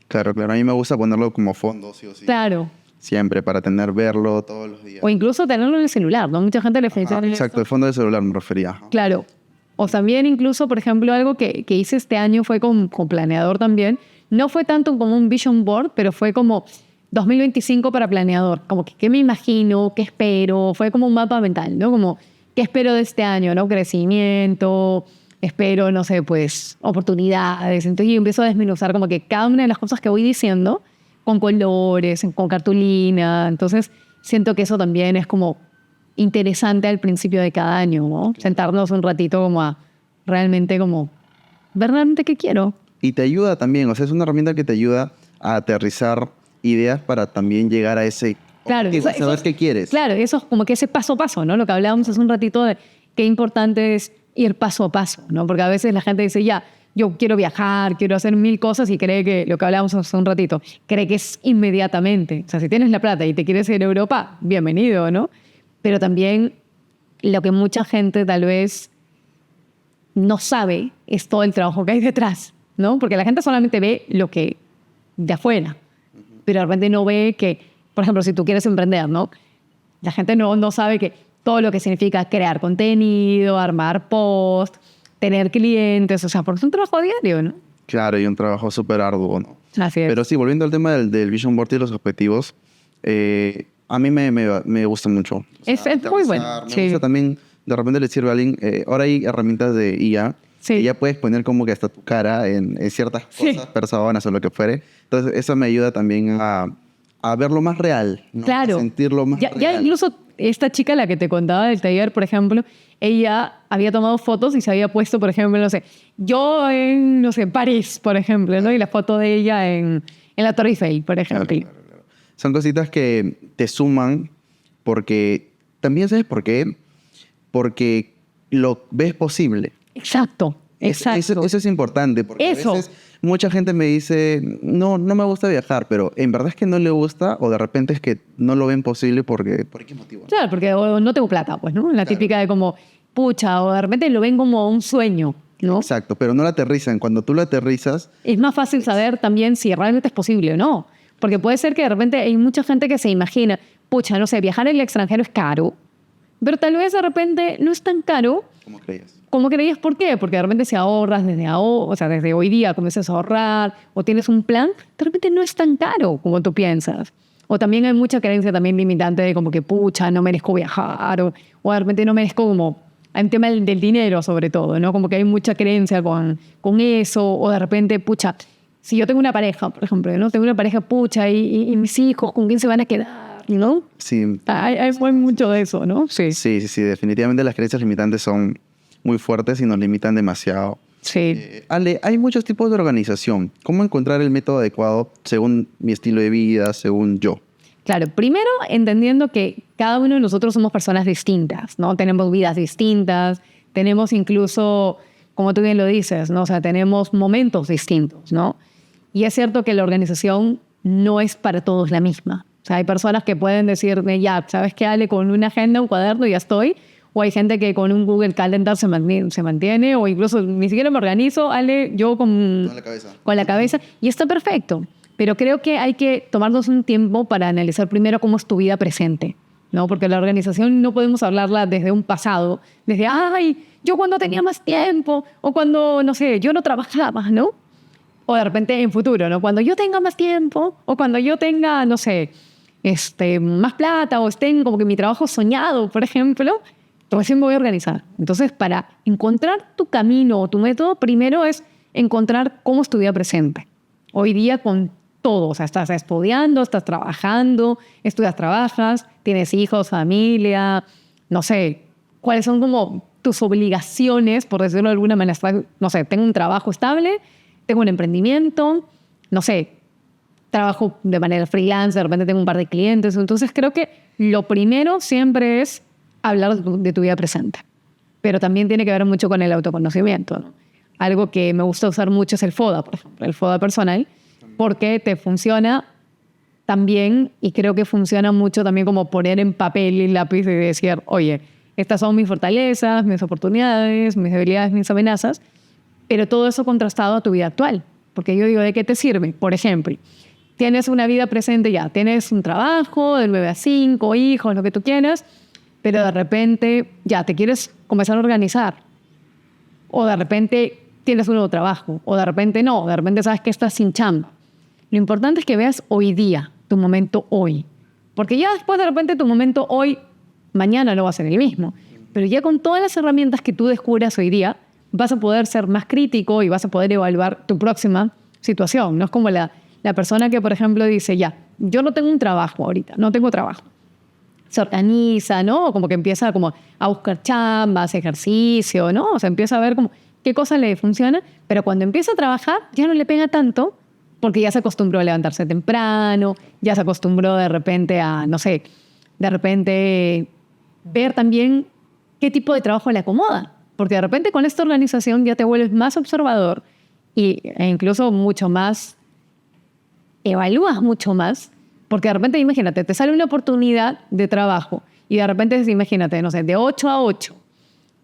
Claro, claro. A mí me gusta ponerlo como fondo, sí o sí. Claro. siempre, para verlo todos los días. O incluso tenerlo en el celular, ¿no? Mucha gente le funciona Exacto, el fondo del celular me refería. Ajá. Claro. O también incluso, por ejemplo, algo que hice este año fue con planeador también. No fue tanto como un vision board, pero fue como 2025 para planeador. Como que qué me imagino, qué espero. Fue como un mapa mental, ¿no? Como qué espero de este año, ¿no? Crecimiento, espero, no sé, pues oportunidades. Entonces yo empiezo a desmenuzar como que cada una de las cosas que voy diciendo con colores, con cartulina. Entonces siento que eso también es como interesante al principio de cada año, ¿no? Sentarnos un ratito como a realmente como ver realmente qué quiero. Y te ayuda también, o sea, es una herramienta que te ayuda a aterrizar ideas para también llegar a ese objetivo, saber qué quieres. Claro, eso es como que ese paso a paso, ¿no? Lo que hablábamos hace un ratito de qué importante es ir paso a paso, ¿no? Porque a veces la gente dice, ya, yo quiero viajar, quiero hacer 1000 cosas y cree que, lo que hablábamos hace un ratito, cree que es inmediatamente. O sea, si tienes la plata y te quieres ir a Europa, bienvenido, ¿no? Pero también lo que mucha gente tal vez no sabe es todo el trabajo que hay detrás, ¿no? Porque la gente solamente ve lo que de afuera, pero de repente no ve que, por ejemplo, si tú quieres emprender, ¿no? La gente no sabe que todo lo que significa crear contenido, armar post, tener clientes, o sea, porque es un trabajo diario, ¿no? Claro, y un trabajo súper arduo, ¿no? Así es. Pero sí, volviendo al tema del Vision Board y los objetivos, a mí me gusta mucho. O sea, es muy bueno. Me gusta también, de repente le sirve a alguien. Ahora hay herramientas de IA. Sí. Y ya puedes poner como que hasta tu cara en ciertas cosas, personas o lo que fuere. Entonces, eso me ayuda también a verlo más real, ¿no? Claro. A sentirlo más real. Ya incluso esta chica, la que te contaba del taller, por ejemplo, ella había tomado fotos y se había puesto, por ejemplo, no sé, yo en, no sé, París, por ejemplo, ¿no? Y la foto de ella en la Torre Eiffel, por ejemplo. Claro. Son cositas que te suman porque, también ¿sabes por qué? Porque lo ves posible. Exacto. Eso es importante, porque a veces mucha gente me dice, no me gusta viajar, pero en verdad es que no le gusta o de repente es que no lo ven posible porque, ¿por qué motivo? Claro, porque no tengo plata, pues, ¿no? La típica de como, pucha, o de repente lo ven como un sueño, ¿no? Exacto, pero no lo aterrizan. Cuando tú lo aterrizas... Es más fácil saber también si realmente es posible o no. Porque puede ser que de repente hay mucha gente que se imagina, pucha, no sé, viajar en el extranjero es caro, pero tal vez de repente no es tan caro. ¿Cómo creías? ¿Cómo creías? ¿Por qué? Porque de repente si ahorras desde hoy día comienzas a ahorrar o tienes un plan, de repente no es tan caro como tú piensas. O también hay mucha creencia también limitante de como que, pucha, no merezco viajar o de repente no merezco como... Hay un tema del dinero sobre todo, ¿no? Como que hay mucha creencia con eso o de repente, pucha, si yo tengo una pareja, por ejemplo, ¿no? Tengo una pareja, pucha, y mis hijos, ¿con quién se van a quedar? ¿No? Sí. Hay mucho de eso, ¿no? Sí. Sí. Definitivamente las creencias limitantes son muy fuertes y nos limitan demasiado. Sí. Ale, hay muchos tipos de organización. ¿Cómo encontrar el método adecuado según mi estilo de vida, según yo? Claro, primero entendiendo que cada uno de nosotros somos personas distintas, ¿no? Tenemos vidas distintas, tenemos incluso, como tú bien lo dices, ¿no? O sea, tenemos momentos distintos, ¿no? Y es cierto que la organización no es para todos la misma. O sea, hay personas que pueden decirme, ya, ¿sabes qué, Ale? Con una agenda, un cuaderno, ya estoy. O hay gente que con un Google Calendar se mantiene, o incluso ni siquiera me organizo, Ale, yo con la cabeza. Y está perfecto. Pero creo que hay que tomarnos un tiempo para analizar primero cómo es tu vida presente, ¿no? Porque la organización no podemos hablarla desde un pasado, desde, ay, yo cuando tenía más tiempo, o cuando, no sé, yo no trabajaba, ¿no? O de repente en futuro, ¿no? Cuando yo tenga más tiempo, o cuando yo tenga, no sé, más plata, o estén como que mi trabajo soñado, por ejemplo, recién me voy a organizar. Entonces, para encontrar tu camino o tu método, primero es encontrar cómo es tu vida presente. Hoy día con todo, o sea, estás estudiando, estás trabajando, estudias, trabajas, tienes hijos, familia, no sé, cuáles son como tus obligaciones, por decirlo de alguna manera. No sé, tengo un trabajo estable, tengo un emprendimiento, no sé, trabajo de manera freelance, de repente tengo un par de clientes. Entonces creo que lo primero siempre es hablar de tu vida presente, pero también tiene que ver mucho con el autoconocimiento, ¿no? Algo que me gusta usar mucho es el FODA, por ejemplo, el FODA personal, porque te funciona también, y creo que funciona mucho también como poner en papel y lápiz y decir, oye, estas son mis fortalezas, mis oportunidades, mis debilidades, mis amenazas, pero todo eso contrastado a tu vida actual. Porque yo digo, ¿de qué te sirve? Por ejemplo, tienes una vida presente ya, tienes un trabajo de 9 a 5, hijos, lo que tú quieras, pero de repente ya te quieres comenzar a organizar. O de repente tienes un nuevo trabajo, o de repente no, de repente sabes que estás sin chamba. Lo importante es que veas hoy día, tu momento hoy. Porque ya después de repente tu momento hoy, mañana no va a ser el mismo. Pero ya con todas las herramientas que tú descubras hoy día, vas a poder ser más crítico y vas a poder evaluar tu próxima situación. No es como la persona que, por ejemplo, dice, ya, yo no tengo un trabajo ahorita, no tengo trabajo. Se organiza, ¿no? Como que empieza como a buscar chambas, ejercicio, ¿no? O sea, empieza a ver como qué cosa le funciona, pero cuando empieza a trabajar ya no le pega tanto porque ya se acostumbró a levantarse temprano, ya se acostumbró de repente a, no sé, de repente ver también qué tipo de trabajo le acomoda. Porque de repente con esta organización ya te vuelves más observador e incluso mucho más, evalúas mucho más. Porque de repente, imagínate, te sale una oportunidad de trabajo y de repente, imagínate, no sé, de 8 a 8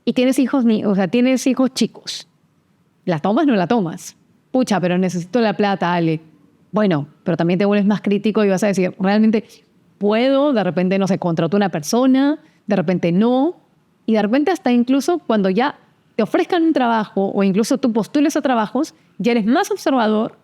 y tienes hijos, o sea, tienes hijos chicos. ¿La tomas o no la tomas? Pucha, pero necesito la plata, Ale. Bueno, pero también te vuelves más crítico y vas a decir, ¿realmente puedo? De repente, no sé, contrato a una persona, de repente no. Y de repente hasta incluso cuando ya te ofrezcan un trabajo o incluso tú postules a trabajos, ya eres más observador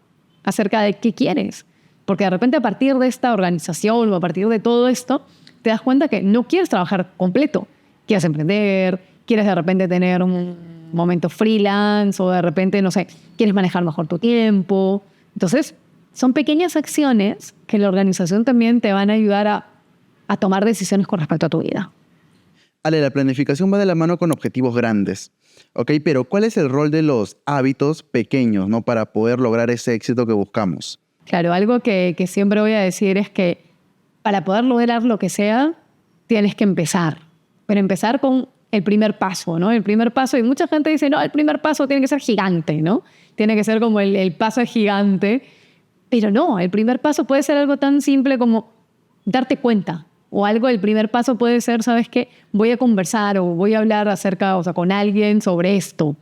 acerca de qué quieres. Porque de repente a partir de esta organización o a partir de todo esto, te das cuenta que no quieres trabajar completo. Quieres emprender, quieres de repente tener un momento freelance o de repente, no sé, quieres manejar mejor tu tiempo. Entonces, son pequeñas acciones que la organización también te van a ayudar a tomar decisiones con respecto a tu vida. Ale, la planificación va de la mano con objetivos grandes, ¿ok? Pero ¿cuál es el rol de los hábitos pequeños, ¿no? Para poder lograr ese éxito que buscamos? Claro, algo que siempre voy a decir es que para poder lograr lo que sea, tienes que empezar. Pero empezar con el primer paso, ¿no? El primer paso, y mucha gente dice, no, el primer paso tiene que ser gigante, ¿no? Tiene que ser como el paso es gigante. Pero no, el primer paso puede ser algo tan simple como darte cuenta. O algo, el primer paso puede ser, ¿sabes qué? Voy a conversar o voy a hablar acerca, o sea, con alguien sobre esto.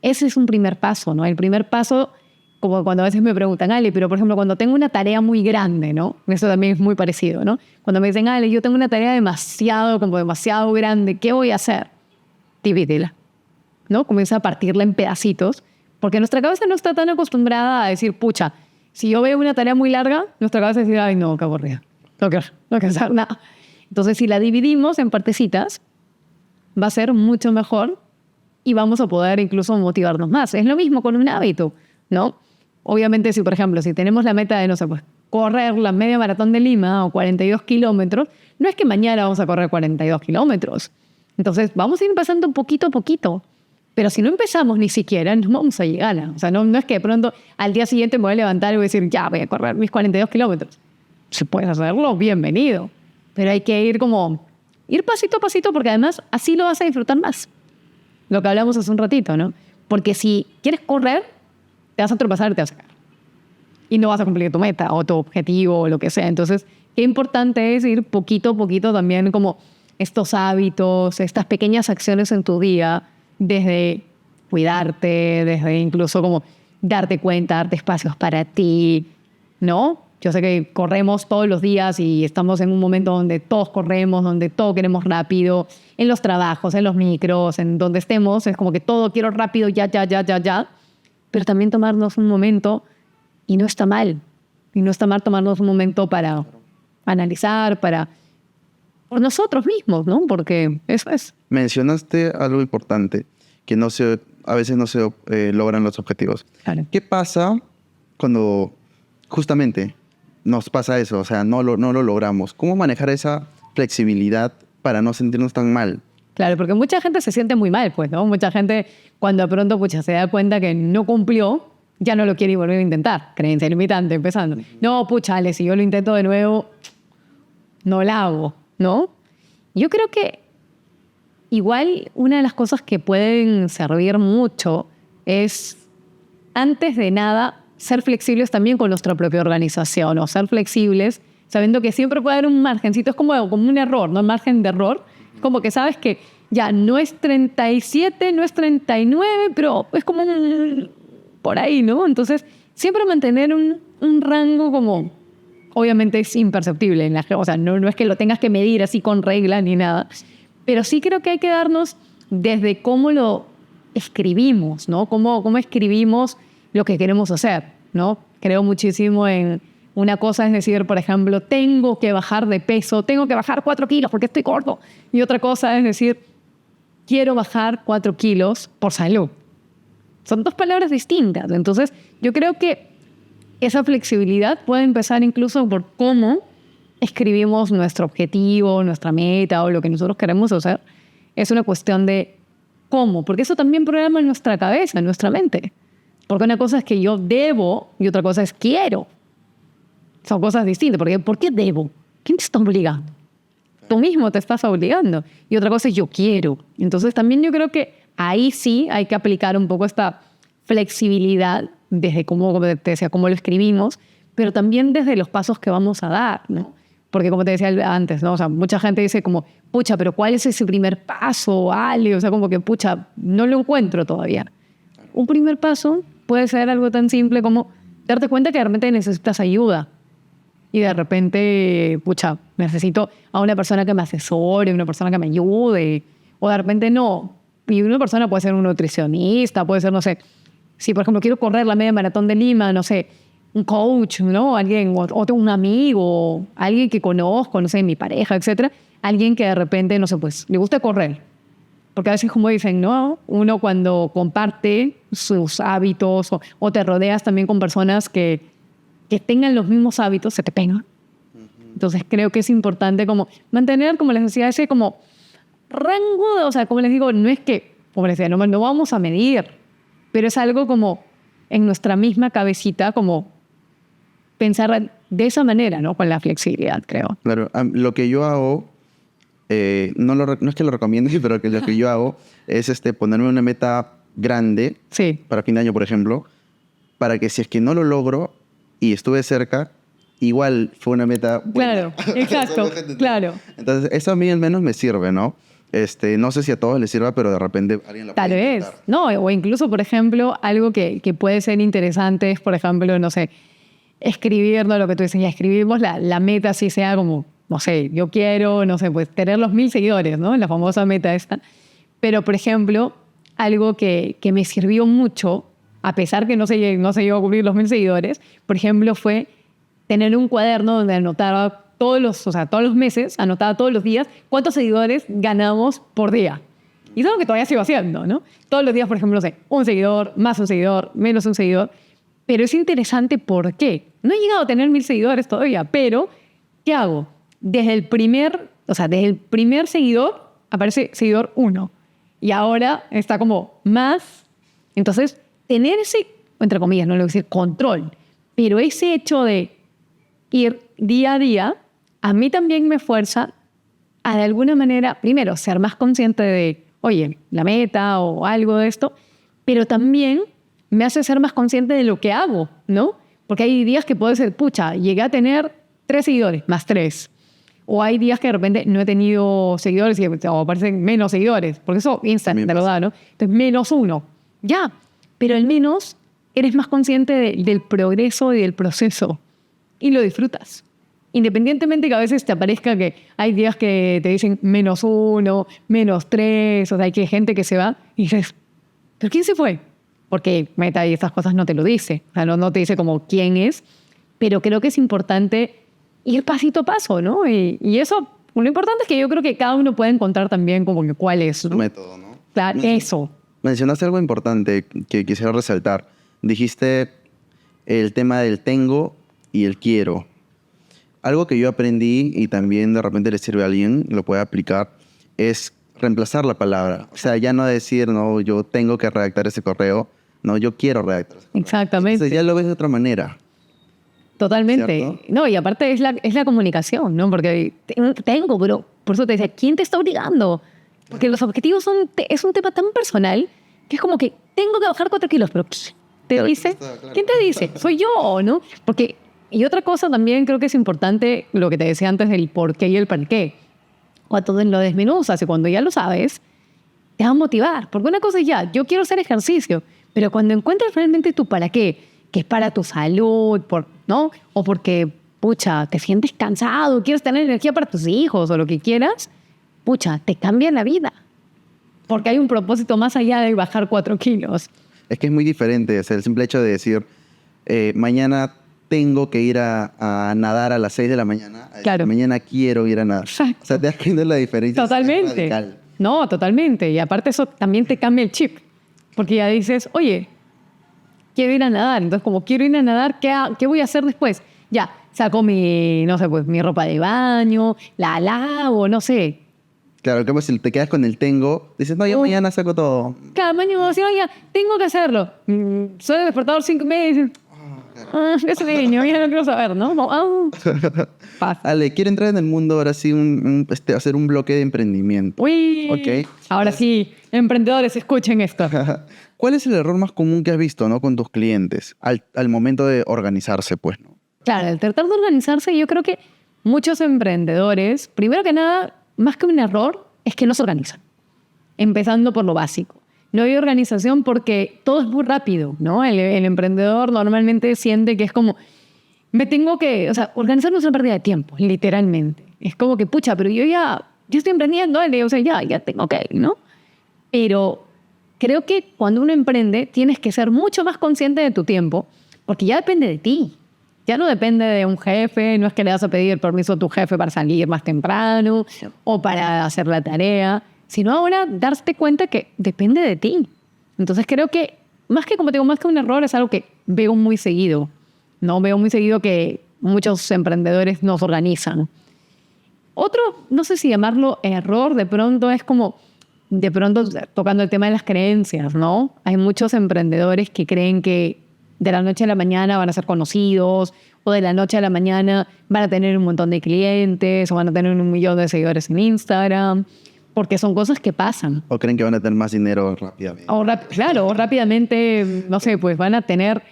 Ese es un primer paso, ¿no? El primer paso, como cuando a veces me preguntan, Ale, pero por ejemplo, cuando tengo una tarea muy grande, ¿no? Eso también es muy parecido, ¿no? Cuando me dicen, Ale, yo tengo una tarea demasiado grande, ¿qué voy a hacer? Divídela, ¿no? Comienza a partirla en pedacitos, porque nuestra cabeza no está tan acostumbrada a decir, pucha, si yo veo una tarea muy larga, nuestra cabeza dice, ay, no, qué aburrida. No quiero hacer nada. Entonces, si la dividimos en partecitas, va a ser mucho mejor y vamos a poder incluso motivarnos más. Es lo mismo con un hábito, ¿no? Obviamente, si por ejemplo, si tenemos la meta de, no sé, pues, correr la media maratón de Lima o 42 kilómetros, no es que mañana vamos a correr 42 kilómetros. Entonces, vamos a ir empezando poquito a poquito. Pero si no empezamos ni siquiera, no vamos a llegar. O sea, no es que de pronto al día siguiente me voy a levantar y voy a decir, ya, voy a correr mis 42 kilómetros. Si puedes hacerlo, bienvenido. Pero hay que ir pasito a pasito porque además así lo vas a disfrutar más. Lo que hablamos hace un ratito, ¿no? Porque si quieres correr, te vas a tropezar y te vas a caer. Y no vas a cumplir tu meta o tu objetivo o lo que sea. Entonces, qué importante es ir poquito a poquito también como estos hábitos, estas pequeñas acciones en tu día, desde cuidarte, desde incluso como darte cuenta, darte espacios para ti, ¿no? Yo sé que corremos todos los días y estamos en un momento donde todos corremos, donde todo queremos rápido, en los trabajos, en los micros, en donde estemos, es como que todo quiero rápido, ya. Pero también tomarnos un momento, y no está mal tomarnos un momento para analizar, por nosotros mismos, ¿no? Porque eso es. Mencionaste algo importante, que a veces no se logran los objetivos. Claro. ¿Qué pasa cuando justamente nos pasa eso? O sea, no lo logramos. ¿Cómo manejar esa flexibilidad para no sentirnos tan mal? Claro, porque mucha gente se siente muy mal, pues, ¿no? Mucha gente cuando de pronto pucha, se da cuenta que no cumplió, ya no lo quiere volver a intentar. Creencia limitante, empezando. No, pucha, Ale, si yo lo intento de nuevo, no la hago, ¿no? Yo creo que igual una de las cosas que pueden servir mucho es, antes de nada, ser flexibles también con nuestra propia organización, o ser flexibles sabiendo que siempre puede haber un margencito, es como un error, ¿no? Un margen de error, como que sabes que ya no es 37, no es 39, pero es como por ahí, ¿no? Entonces, siempre mantener un rango como, obviamente es imperceptible, o sea, no es que lo tengas que medir así con regla ni nada, pero sí creo que hay que darnos desde cómo lo escribimos, ¿no? Cómo escribimos lo que queremos hacer, ¿no? Creo muchísimo en una cosa, es decir, por ejemplo, tengo que bajar de peso, tengo que bajar 4 kilos porque estoy gordo. Y otra cosa es decir, quiero bajar 4 kilos por salud. Son dos palabras distintas. Entonces, yo creo que esa flexibilidad puede empezar incluso por cómo escribimos nuestro objetivo, nuestra meta o lo que nosotros queremos hacer. Es una cuestión de cómo, porque eso también programa en nuestra cabeza, en nuestra mente. Porque una cosa es que yo debo y otra cosa es quiero. Son cosas distintas. Porque ¿por qué debo? ¿Quién te está obligando? Tú mismo te estás obligando. Y otra cosa es yo quiero. Entonces también yo creo que ahí sí hay que aplicar un poco esta flexibilidad desde cómo te decía, cómo lo escribimos, pero también desde los pasos que vamos a dar, ¿no? Porque como te decía antes, ¿no? O sea, mucha gente dice como, pucha, pero ¿cuál es ese primer paso, Ale? O sea, como que, pucha, no lo encuentro todavía. Un primer paso puede ser algo tan simple como darte cuenta que de repente necesitas ayuda. Y de repente, pucha, necesito a una persona que me asesore, una persona que me ayude. O de repente no. Y una persona puede ser un nutricionista, puede ser, no sé, si por ejemplo quiero correr la media maratón de Lima, no sé, un coach, ¿no? Alguien, o un amigo, alguien que conozco, no sé, mi pareja, etcétera. Alguien que de repente, no sé, pues le gusta correr. Porque a veces, como dicen, ¿no? Uno cuando comparte sus hábitos o te rodeas también con personas que tengan los mismos hábitos, se te pega. Entonces creo que es importante como mantener, como les decía, ese como rango, o sea, como les digo, no es que, como les decía, no vamos a medir, pero es algo como en nuestra misma cabecita, como pensar de esa manera, ¿no? Con la flexibilidad, creo. Claro, lo que yo hago, no es que lo recomiende, pero lo que yo hago es ponerme una meta grande para fin de año, por ejemplo, para que si es que no lo logro y estuve cerca, igual fue una meta buena. Claro, exacto, claro. Entonces, eso a mí al menos me sirve, ¿no? No sé si a todos les sirva, pero de repente alguien lo puede Tal vez, intentar. ¿no? O incluso, por ejemplo, algo que puede ser interesante es, por ejemplo, no sé, escribir, ¿no? Lo que tú dices, ya escribimos la meta, así sea como, no sé, yo quiero, no sé, pues tener los 1000 seguidores, ¿no? La famosa meta esta. Pero, por ejemplo, algo que me sirvió mucho, a pesar que no se llegó a cubrir los 1000 seguidores, por ejemplo, fue tener un cuaderno donde anotaba todos los meses, anotaba todos los días cuántos seguidores ganamos por día. Y es algo que todavía sigo haciendo, ¿no? Todos los días, por ejemplo, no sé, un seguidor, más un seguidor, menos un seguidor. Pero es interesante ¿por qué? No he llegado a tener 1000 seguidores todavía, pero ¿qué hago? Desde el primer seguidor aparece seguidor 1. Y ahora está como más. Entonces, tener ese, entre comillas, no le voy a decir control, pero ese hecho de ir día a día, a mí también me fuerza a de alguna manera, primero, ser más consciente de, oye, la meta o algo de esto, pero también me hace ser más consciente de lo que hago, ¿no? Porque hay días que puede ser, pucha, llegué a tener 3 seguidores, más 3. O hay días que de repente no he tenido seguidores o aparecen menos seguidores, porque eso instant, de verdad, ¿no? Entonces, menos 1. Ya, pero al menos eres más consciente del progreso y del proceso y lo disfrutas. Independientemente que a veces te aparezca que hay días que te dicen menos 1, menos 3, o sea, hay gente que se va y dices, ¿pero quién se fue? Porque Meta y estas cosas no te lo dice, o sea, no te dice como quién es, pero creo que es importante ir pasito a paso, ¿no? Y eso, lo importante es que yo creo que cada uno puede encontrar también como que cuál es, ¿no? Su método, ¿no? Claro, eso. Mencionaste algo importante que quisiera resaltar. Dijiste el tema del tengo y el quiero. Algo que yo aprendí y también de repente le sirve a alguien, lo puede aplicar, es reemplazar la palabra. O sea, ya no decir, no, yo tengo que redactar ese correo, no, yo quiero redactar ese correo. Exactamente. Entonces ya lo ves de otra manera. Totalmente. ¿Cierto? No, y aparte es la comunicación, ¿no? Porque tengo, pero por eso te decía, ¿quién te está obligando? Porque los objetivos es un tema tan personal que es como que tengo que bajar 4 kilos, pero ¿te dice? Claro. ¿Quién te dice? Soy yo, ¿no? Porque, y otra cosa también creo que es importante, lo que te decía antes del por qué y el para qué. Cuando lo desmenuzas y cuando ya lo sabes, te va a motivar. Porque una cosa es ya, yo quiero hacer ejercicio, pero cuando encuentras realmente tu para qué, que es para tu salud, ¿no? O porque, pucha, te sientes cansado, quieres tener energía para tus hijos o lo que quieras, pucha, te cambia la vida. Porque hay un propósito más allá de bajar 4 kilos. Es que es muy diferente, o sea, el simple hecho de decir, mañana tengo que ir a nadar a las 6 de la mañana, Claro. mañana quiero ir a nadar. Exacto. O sea, te das cuenta de la diferencia. Totalmente. Es radical. No, totalmente. Y aparte eso también te cambia el chip. Porque ya dices, oye, quiero ir a nadar. Entonces, como quiero ir a nadar, ¿qué voy a hacer después? Ya, saco mi ropa de baño, la lavo, no sé. Claro, como si te quedas con el tengo, dices, no, yo mañana saco todo. Cada mañana, si ya, tengo que hacerlo. Soy el despertador 5:30. Ese niño, ya no quiero saber, ¿no? Paz. Ale, quiero entrar en el mundo ahora sí, hacer un bloque de emprendimiento. Uy, Ok. ahora sí, emprendedores, escuchen esto. ¿Cuál es el error más común que has visto, ¿no? Con tus clientes al momento de organizarse, pues, ¿no? Claro, el tratar de organizarse, yo creo que muchos emprendedores, primero que nada, más que un error, es que no se organizan. Empezando por lo básico. No hay organización porque todo es muy rápido, ¿no? El emprendedor normalmente siente que es como, organizar no es una pérdida de tiempo, literalmente. Es como que, pucha, pero yo estoy emprendiendo, o sea, ya tengo que ir, ¿no? Pero creo que cuando uno emprende, tienes que ser mucho más consciente de tu tiempo, porque ya depende de ti. Ya no depende de un jefe, no es que le vas a pedir permiso a tu jefe para salir más temprano o para hacer la tarea, sino ahora darte cuenta que depende de ti. Entonces creo que, más que un error, es algo que veo muy seguido. ¿No? Veo muy seguido que muchos emprendedores no se organizan. Otro, no sé si llamarlo error, de pronto es como, tocando el tema de las creencias, ¿no? Hay muchos emprendedores que creen que de la noche a la mañana van a ser conocidos, o de la noche a la mañana van a tener un montón de clientes, o van a tener 1 millón de seguidores en Instagram, porque son cosas que pasan. O creen que van a tener más dinero rápidamente. O rápidamente, no sé, pues van a tener,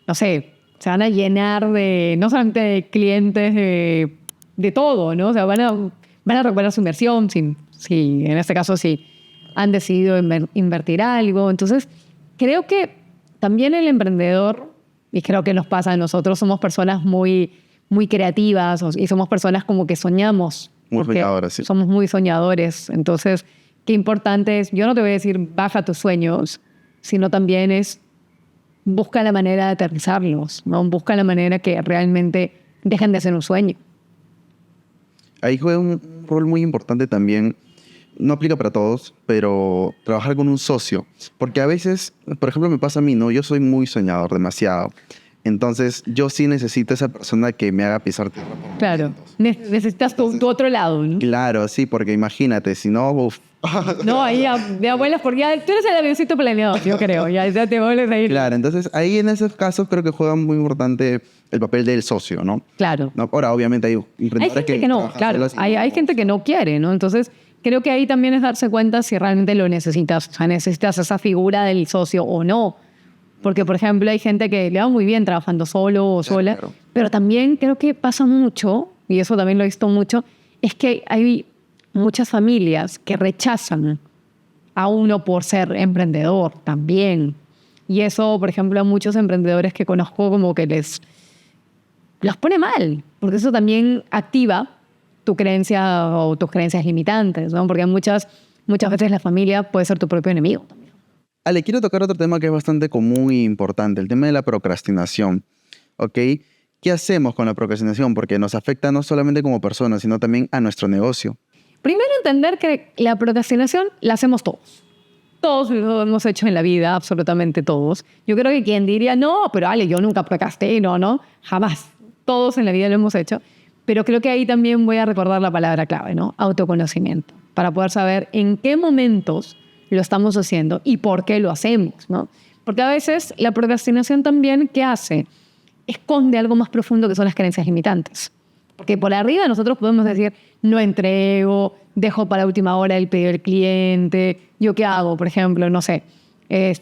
no sé, se van a llenar no solamente de clientes, de todo, ¿no? O sea, van a recuperar su inversión, en este caso, si han decidido invertir algo. Entonces, creo que también el emprendedor, y creo que nos pasa a nosotros, somos personas muy, muy creativas y somos personas como que soñamos. Muy soñadoras, sí. Somos muy soñadores. Entonces, qué importante es, yo no te voy a decir baja tus sueños, sino también es busca la manera de aterrizarlos, ¿no? Busca la manera que realmente dejen de ser un sueño. Ahí juega un rol muy importante también, no aplica para todos, pero trabajar con un socio. Porque a veces, por ejemplo, me pasa a mí, ¿no? Yo soy muy soñador, demasiado. Entonces, yo sí necesito esa persona que me haga pisar tierra. Claro, necesitas tu otro lado, ¿no? Claro, sí, porque imagínate, si no, uf. No, ahí de abuelas, porque ya tú eres el avioncito planeado, yo creo, ya te vuelves a ir. Claro, entonces ahí en esos casos creo que juega muy importante el papel del socio, ¿no? Claro. No, ahora, obviamente, hay emprendedores gente que no, claro, hay gente que no quiere, ¿no? Entonces, creo que ahí también es darse cuenta si realmente lo necesitas, o sea, necesitas esa figura del socio o no. Porque, por ejemplo, hay gente que le va muy bien trabajando solo o sola, claro. Pero también creo que pasa mucho, y eso también lo he visto mucho, es que hay muchas familias que rechazan a uno por ser emprendedor también. Y eso, por ejemplo, a muchos emprendedores que conozco como que los pone mal, porque eso también activa tu creencia o tus creencias limitantes, ¿no? Porque muchas veces la familia puede ser tu propio enemigo también. Ale, quiero tocar otro tema que es bastante común e importante, el tema de la procrastinación, ¿ok? ¿Qué hacemos con la procrastinación? Porque nos afecta no solamente como personas, sino también a nuestro negocio. Primero, entender que la procrastinación la hacemos todos. Todos lo hemos hecho en la vida, absolutamente todos. Yo creo que quien diría, no, pero Ale, yo nunca procrastino, ¿no? Jamás. Todos en la vida lo hemos hecho. Pero creo que ahí también voy a recordar la palabra clave, ¿no? Autoconocimiento. Para poder saber en qué momentos lo estamos haciendo y por qué lo hacemos, ¿no? Porque a veces la procrastinación también, ¿qué hace? Esconde algo más profundo que son las creencias limitantes. Porque por arriba nosotros podemos decir, no entrego, dejo para última hora el pedido del cliente, ¿yo qué hago? Por ejemplo, no sé,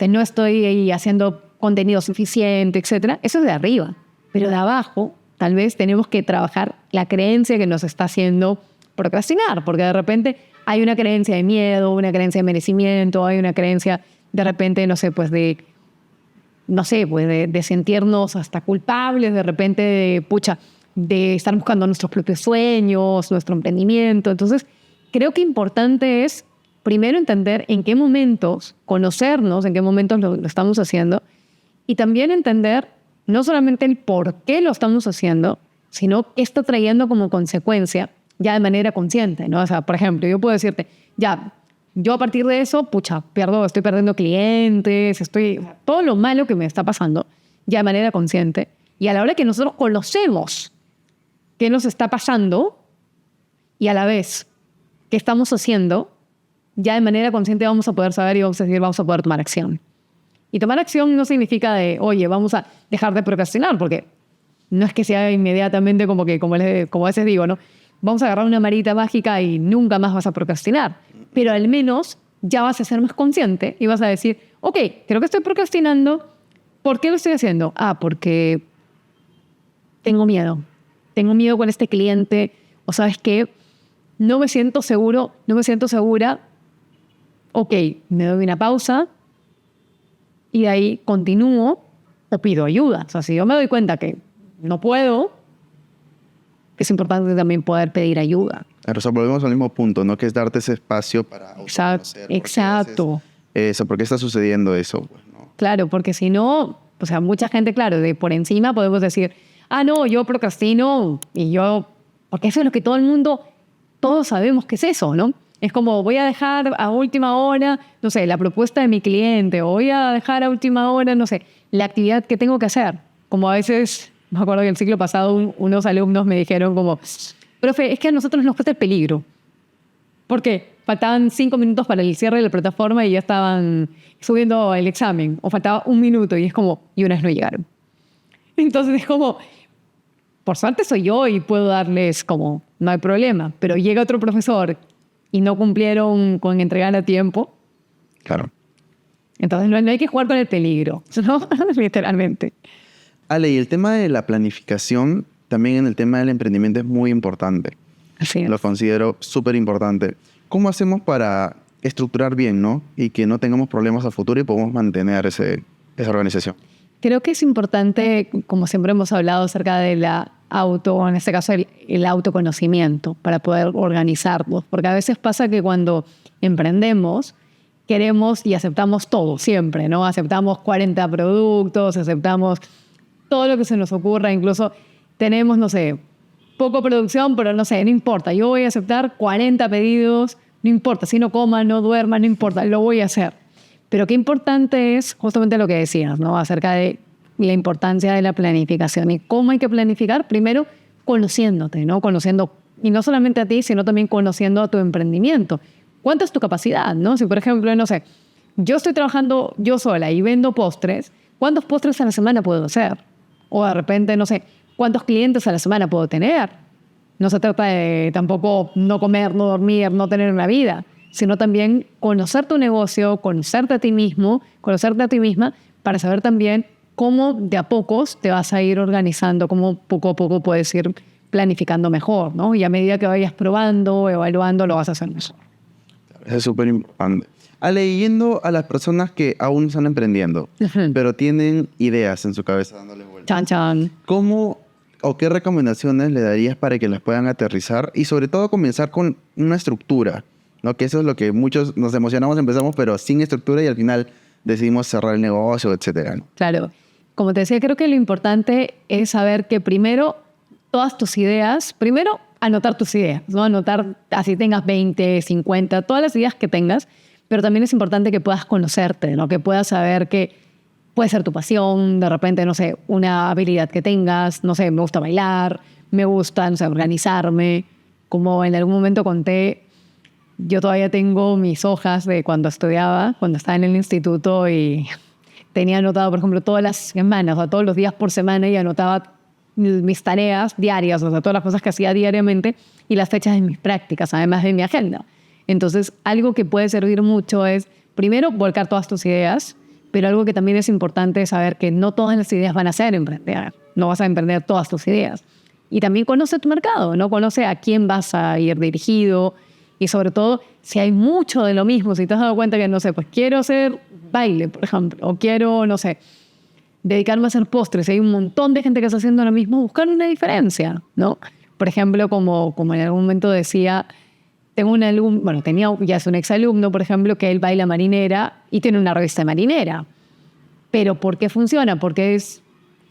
no estoy ahí haciendo contenido suficiente, etc. Eso es de arriba. Pero de abajo, tal vez tenemos que trabajar la creencia que nos está haciendo procrastinar, porque de repente hay una creencia de miedo, una creencia de merecimiento, hay una creencia de repente, no sé, pues de no sé, pues de sentirnos hasta culpables, de repente, de estar buscando nuestros propios sueños, nuestro emprendimiento. Entonces, creo que importante es primero entender en qué momentos, conocernos, en qué momentos lo estamos haciendo, y también entender no solamente el por qué lo estamos haciendo, sino qué está trayendo como consecuencia ya de manera consciente, ¿no? O sea, por ejemplo, yo puedo decirte, ya, yo a partir de eso, estoy perdiendo clientes, todo lo malo que me está pasando ya de manera consciente. Y a la hora que nosotros conocemos qué nos está pasando y a la vez qué estamos haciendo, ya de manera consciente vamos a poder saber y vamos a poder tomar acción. Y tomar acción no significa oye, vamos a dejar de procrastinar, porque no es que sea inmediatamente como a veces digo, ¿no? Vamos a agarrar una varita mágica y nunca más vas a procrastinar. Pero al menos ya vas a ser más consciente y vas a decir, ok, creo que estoy procrastinando. ¿Por qué lo estoy haciendo? Porque tengo miedo. Tengo miedo con este cliente. O ¿sabes qué? No me siento seguro, no me siento segura. Ok, me doy una pausa y de ahí continúo o pido ayuda. O sea, si yo me doy cuenta que no puedo, es importante también poder pedir ayuda. Pero, o sea, volvemos al mismo punto, ¿no? Que es darte ese espacio para autoconocer. Exacto. ¿Por qué está sucediendo eso? Pues, ¿no? Claro, porque si no, o sea, mucha gente, claro, de por encima podemos decir, no, yo procrastino porque eso es lo que todos sabemos que es eso, ¿no? Es como voy a dejar a última hora, no sé, la propuesta de mi cliente, o voy a dejar a última hora, no sé, la actividad que tengo que hacer. Como a veces, me acuerdo que el ciclo pasado unos alumnos me dijeron como, profe, es que a nosotros nos cuesta el peligro. ¿Por qué? Faltaban 5 minutos para el cierre de la plataforma y ya estaban subiendo el examen, o faltaba 1 minuto y es como, y unas no llegaron. Entonces es como, por suerte soy yo y puedo darles como, no hay problema, pero llega otro profesor y no cumplieron con entregar a tiempo. Claro. Entonces no hay que jugar con el peligro, ¿no? Literalmente. Ale, y el tema de la planificación, también en el tema del emprendimiento es muy importante. Así es. Lo considero súper importante. ¿Cómo hacemos para estructurar bien, ¿no? Y que no tengamos problemas a futuro y podamos mantener esa organización? Creo que es importante, como siempre hemos hablado acerca de en este caso el autoconocimiento para poder organizarnos. Porque a veces pasa que cuando emprendemos queremos y aceptamos todo siempre, ¿no? Aceptamos 40 productos, aceptamos todo lo que se nos ocurra. Incluso tenemos, no sé, poco producción, pero no sé, no importa. Yo voy a aceptar 40 pedidos, no importa. Si no coma, no duerma, no importa, lo voy a hacer. Pero qué importante es justamente lo que decías, ¿no? Acerca de la importancia de la planificación y cómo hay que planificar. Primero, conociéndote, ¿no? Conociendo, y no solamente a ti, sino también conociendo a tu emprendimiento. ¿Cuánta es tu capacidad, no? Si, por ejemplo, no sé, yo estoy trabajando yo sola y vendo postres, ¿cuántos postres a la semana puedo hacer? O de repente, no sé, ¿cuántos clientes a la semana puedo tener? No se trata de tampoco no comer, no dormir, no tener una vida, sino también conocer tu negocio, conocerte a ti mismo, conocerte a ti misma, para saber también cómo de a pocos te vas a ir organizando, cómo poco a poco puedes ir planificando mejor, ¿no? Y a medida que vayas probando, evaluando, lo vas a hacer mejor. Eso es súper importante. Ale, yendo a las personas que aún están emprendiendo, pero tienen ideas en su cabeza dándole vueltas. Chan, chan. ¿Cómo o qué recomendaciones le darías para que las puedan aterrizar y sobre todo comenzar con una estructura? ¿No? Que eso es lo que muchos nos emocionamos, empezamos, pero sin estructura y al final decidimos cerrar el negocio, etcétera, ¿no? Claro. Como te decía, creo que lo importante es saber que primero todas tus ideas, primero anotar tus ideas, ¿no? Anotar, así tengas 20, 50, todas las ideas que tengas, pero también es importante que puedas conocerte, ¿no? Que puedas saber que puede ser tu pasión, de repente, no sé, una habilidad que tengas, no sé, me gusta bailar, me gusta, no sé, organizarme. Como en algún momento conté, yo todavía tengo mis hojas de cuando estudiaba, cuando estaba en el instituto y tenía anotado, por ejemplo, todas las semanas, o sea, todos los días por semana y anotaba mis tareas diarias, o sea, todas las cosas que hacía diariamente y las fechas de mis prácticas, además de mi agenda. Entonces, algo que puede servir mucho es, primero, volcar todas tus ideas, pero algo que también es importante es saber que no todas las ideas van a ser emprender. No vas a emprender todas tus ideas. Y también conoce tu mercado, ¿no? Conoce a quién vas a ir dirigido y sobre todo, si hay mucho de lo mismo, si te has dado cuenta que, no sé, pues quiero hacer baile, por ejemplo, o quiero, no sé, dedicarme a hacer postres. Hay un montón de gente que está haciendo lo mismo, buscar una diferencia, ¿no? Por ejemplo, como en algún momento decía, tengo un alumno, bueno, ya es un exalumno, por ejemplo, que él baila marinera y tiene una revista de marinera. Pero ¿por qué funciona? Porque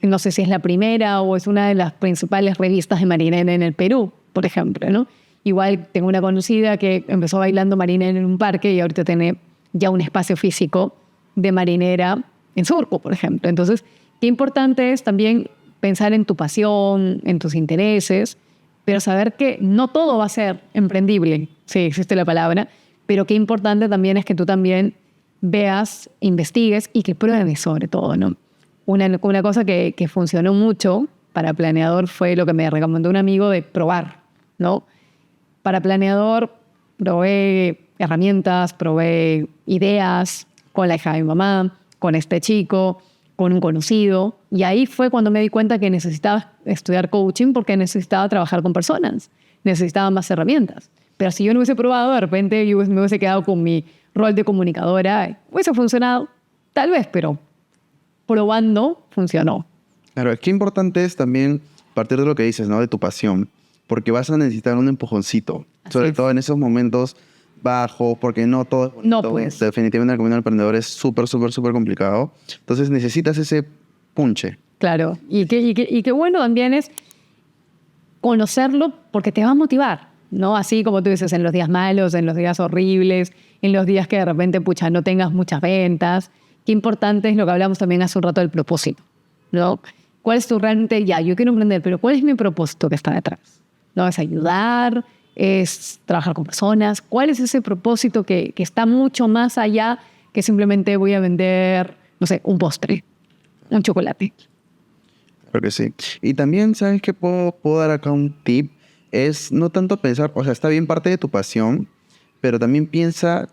no sé si es la primera o es una de las principales revistas de marinera en el Perú, por ejemplo, ¿no? Igual tengo una conocida que empezó bailando marinera en un parque y ahorita tiene ya un espacio físico de marinera en Surco, por ejemplo. Entonces, qué importante es también pensar en tu pasión, en tus intereses, pero saber que no todo va a ser emprendible, sí, existe la palabra, pero qué importante también es que tú también veas, investigues y que pruebes sobre todo, ¿no? Una cosa que funcionó mucho para Planeador fue lo que me recomendó un amigo de probar, ¿no? Para Planeador probé herramientas, probé ideas con la hija de mi mamá, con este chico, con un conocido. Y ahí fue cuando me di cuenta que necesitaba estudiar coaching porque necesitaba trabajar con personas, necesitaba más herramientas. Pero si yo no hubiese probado, de repente yo me hubiese quedado con mi rol de comunicadora. Hubiese funcionado, tal vez, pero probando funcionó. Claro, es que importante es también partir de lo que dices, ¿no? De tu pasión, porque vas a necesitar un empujoncito, sobre todo en esos momentos bajos, porque no todo es bonito. No, pues. Definitivamente el camino del emprendedor es súper, súper, súper complicado. Entonces necesitas ese punche. Claro, y qué bueno también es conocerlo porque te va a motivar, ¿no? Así como tú dices, en los días malos, en los días horribles, en los días que de repente, pucha, no tengas muchas ventas. Qué importante es lo que hablamos también hace un rato del propósito, ¿no? ¿Cuál es tu realmente? Ya, yo quiero emprender, pero ¿cuál es mi propósito que está detrás? ¿No? ¿Es ayudar? ¿Es trabajar con personas? ¿Cuál es ese propósito que está mucho más allá que simplemente voy a vender, no sé, un postre, un chocolate? Creo que sí. Y también, ¿sabes qué puedo dar acá un tip? Es no tanto pensar, o sea, está bien parte de tu pasión, pero también piensa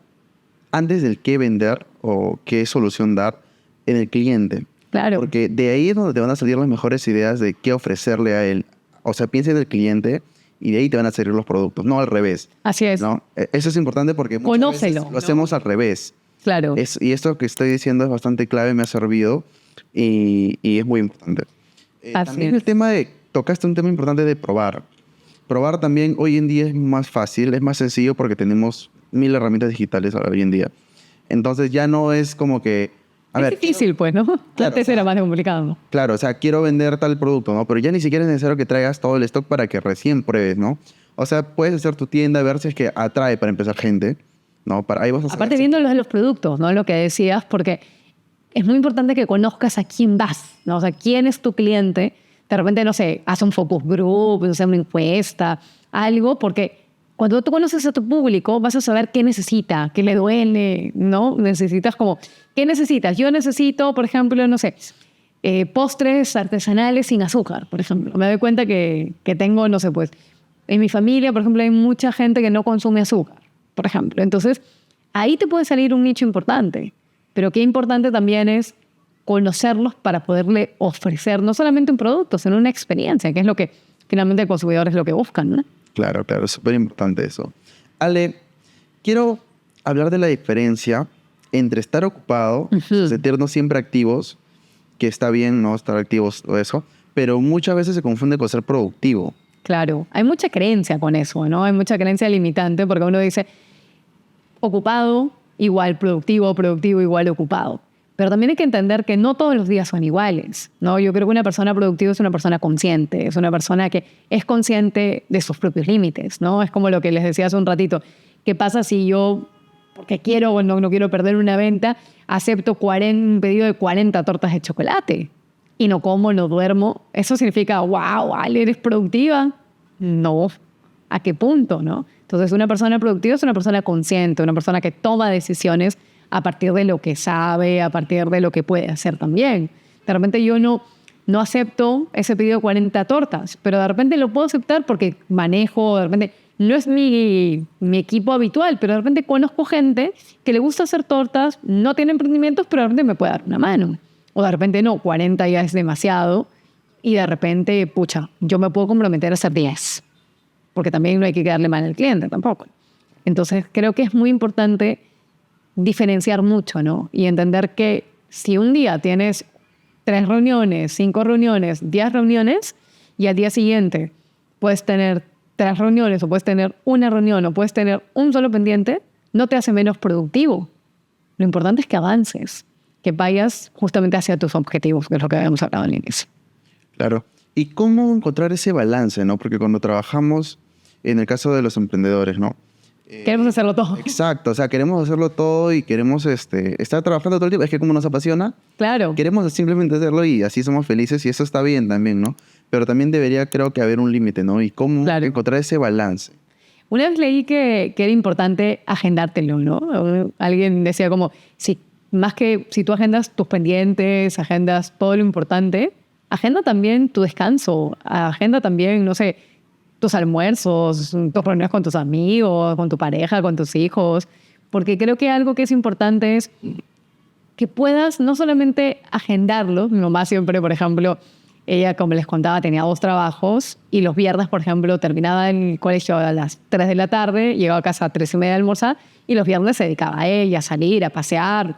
antes del qué vender o qué solución dar en el cliente. Claro. Porque de ahí es donde te van a salir las mejores ideas de qué ofrecerle a él. O sea, piensa en el cliente y de ahí te van a salir los productos, no al revés. Así es. ¿No? Eso es importante porque muchas veces lo hacemos al revés. Claro. Y esto que estoy diciendo es bastante clave, me ha servido y es muy importante. También el tema tocaste un tema importante de probar. Probar también hoy en día es más fácil, es más sencillo porque tenemos 1000 herramientas digitales hoy en día. Entonces ya no es como que... Es difícil, pues, ¿no? Claro, antes era más complicado, ¿no? Claro, o sea, quiero vender tal producto, ¿no? Pero ya ni siquiera es necesario que traigas todo el stock para que recién pruebes, ¿no? O sea, puedes hacer tu tienda, ver si es que atrae para empezar gente, ¿no? Ahí vas a aparte viendo los productos, ¿no? Lo que decías, porque es muy importante que conozcas a quién vas, ¿no? O sea, quién es tu cliente. De repente, no sé, haz un focus group, no sé, una encuesta, algo, porque cuando tú conoces a tu público, vas a saber qué necesita, qué le duele, ¿no? Necesitas como, ¿qué necesitas? Yo necesito, por ejemplo, no sé, postres artesanales sin azúcar, por ejemplo. Me doy cuenta que tengo, no sé, pues, en mi familia, por ejemplo, hay mucha gente que no consume azúcar, por ejemplo. Entonces, ahí te puede salir un nicho importante. Pero qué importante también es conocerlos para poderle ofrecer no solamente un producto, sino una experiencia, que es lo que finalmente el consumidor es lo que buscan, ¿no? Claro, claro, es súper importante eso. Ale, quiero hablar de la diferencia entre estar ocupado, sentirnos siempre activos, que está bien no estar activos o eso, pero muchas veces se confunde con ser productivo. Claro, hay mucha creencia con eso, ¿no? Hay mucha creencia limitante porque uno dice ocupado igual productivo, productivo igual ocupado. Pero también hay que entender que no todos los días son iguales, ¿no? Yo creo que una persona productiva es una persona consciente, es una persona que es consciente de sus propios límites, ¿no? Es como lo que les decía hace un ratito. ¿Qué pasa si yo, porque quiero o no quiero perder una venta, acepto un pedido de 40 tortas de chocolate y no como, no duermo? ¿Eso significa, wow, Ale, eres productiva? No. ¿A qué punto, no? Entonces, una persona productiva es una persona consciente, una persona que toma decisiones a partir de lo que sabe, a partir de lo que puede hacer también. De repente yo no acepto ese pedido de 40 tortas, pero de repente lo puedo aceptar porque manejo, de repente no es mi equipo habitual, pero de repente conozco gente que le gusta hacer tortas, no tiene emprendimientos, pero de repente me puede dar una mano. O de repente no, 40 ya es demasiado y de repente, pucha, yo me puedo comprometer a hacer 10, porque también no hay que quedarle mal al cliente tampoco. Entonces creo que es muy importante diferenciar mucho, ¿no? Y entender que si un día tienes 3 reuniones, 5 reuniones, 10 reuniones, y al día siguiente puedes tener 3 reuniones o puedes tener una reunión o puedes tener un solo pendiente, no te hace menos productivo. Lo importante es que avances, que vayas justamente hacia tus objetivos, que es lo que habíamos hablado al inicio. Claro. ¿Y cómo encontrar ese balance, no? Porque cuando trabajamos, en el caso de los emprendedores, ¿no? Queremos hacerlo todo. Exacto, o sea, queremos hacerlo todo y queremos estar trabajando todo el tiempo. Es que como nos apasiona, Claro. queremos simplemente hacerlo y así somos felices y eso está bien también, ¿no? Pero también debería, creo que, haber un límite, ¿no? Y cómo encontrar ese balance. Una vez leí que era importante agendártelo, ¿no? Alguien decía como, si tú agendas tus pendientes, agendas todo lo importante, agenda también tu descanso, agenda también, no sé, tus almuerzos, tus reuniones con tus amigos, con tu pareja, con tus hijos, porque creo que algo que es importante es que puedas no solamente agendarlo. Mi mamá siempre, por ejemplo, ella, como les contaba, tenía 2 trabajos y los viernes, por ejemplo, terminaba el colegio a las 3 de la tarde, llegaba a casa a 3:30 de almorzar y los viernes se dedicaba a ella, a salir, a pasear,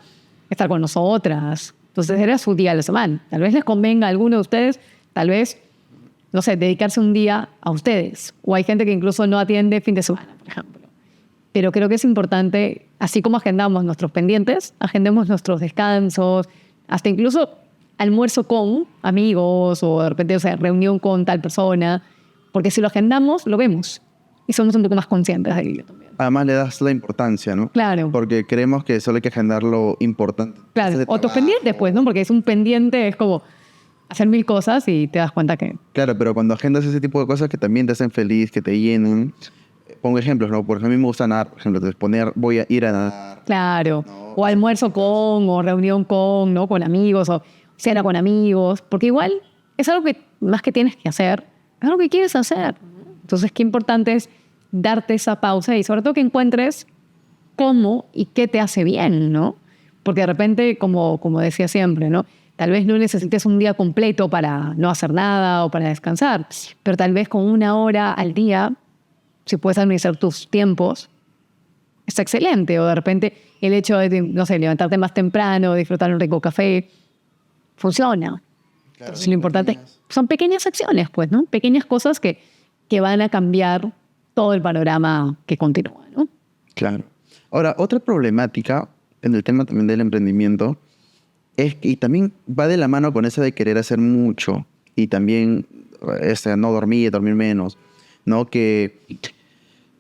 estar con nosotras. Entonces era su día de la semana. Tal vez les convenga a alguno de ustedes, tal vez, no sé, dedicarse un día a ustedes. O hay gente que incluso no atiende fin de semana, por ejemplo. Pero creo que es importante, así como agendamos nuestros pendientes, agendemos nuestros descansos, hasta incluso almuerzo con amigos o de repente, o sea, reunión con tal persona, porque si lo agendamos, lo vemos y somos un poco más conscientes de ello también. Además le das la importancia, ¿no? Claro. Porque creemos que solo hay que agendar lo importante. Claro, o tus pendientes, pues, ¿no? Porque es un pendiente, es como hacer 1000 cosas y te das cuenta que... Claro, pero cuando agendas ese tipo de cosas que también te hacen feliz, que te llenan. Pongo ejemplos, ¿no? Por ejemplo, a mí me gusta nadar, por ejemplo. Entonces voy a ir a nadar. Claro. No, o almuerzo con, o reunión con, ¿no? Con amigos, o cena con amigos. Porque igual es algo que más que tienes que hacer, es algo que quieres hacer. Entonces, qué importante es darte esa pausa y sobre todo que encuentres cómo y qué te hace bien, ¿no? Porque de repente, como decía siempre, ¿no? Tal vez no necesites un día completo para no hacer nada o para descansar, pero tal vez con 1 hora al día, si puedes administrar tus tiempos, está excelente. O de repente el hecho de, no sé, levantarte más temprano, disfrutar un rico café, funciona. Claro, entonces lo importante son pequeñas acciones, pues, ¿no? Pequeñas cosas que van a cambiar todo el panorama que continúa, ¿no? Claro. Ahora, otra problemática en el tema también del emprendimiento es que, y también va de la mano con eso de querer hacer mucho y también no dormir menos, ¿no? Que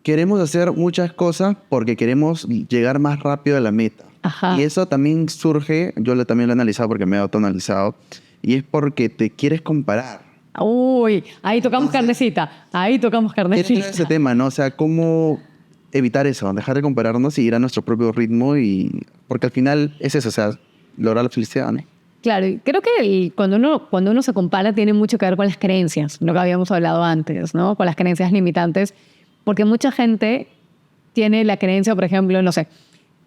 queremos hacer muchas cosas porque queremos llegar más rápido a la meta. Ajá. Y eso también surge, también lo he analizado porque me he autoanalizado, y es porque te quieres comparar. Uy, ahí tocamos carnecita. Es ese tema, ¿no? O sea, ¿cómo evitar eso? Dejar de compararnos y ir a nuestro propio ritmo porque al final es eso, o sea, lograr la felicidad, ¿no? Claro, creo que cuando uno se compara tiene mucho que ver con las creencias, lo que habíamos hablado antes, ¿no? Con las creencias limitantes, porque mucha gente tiene la creencia, por ejemplo, no sé,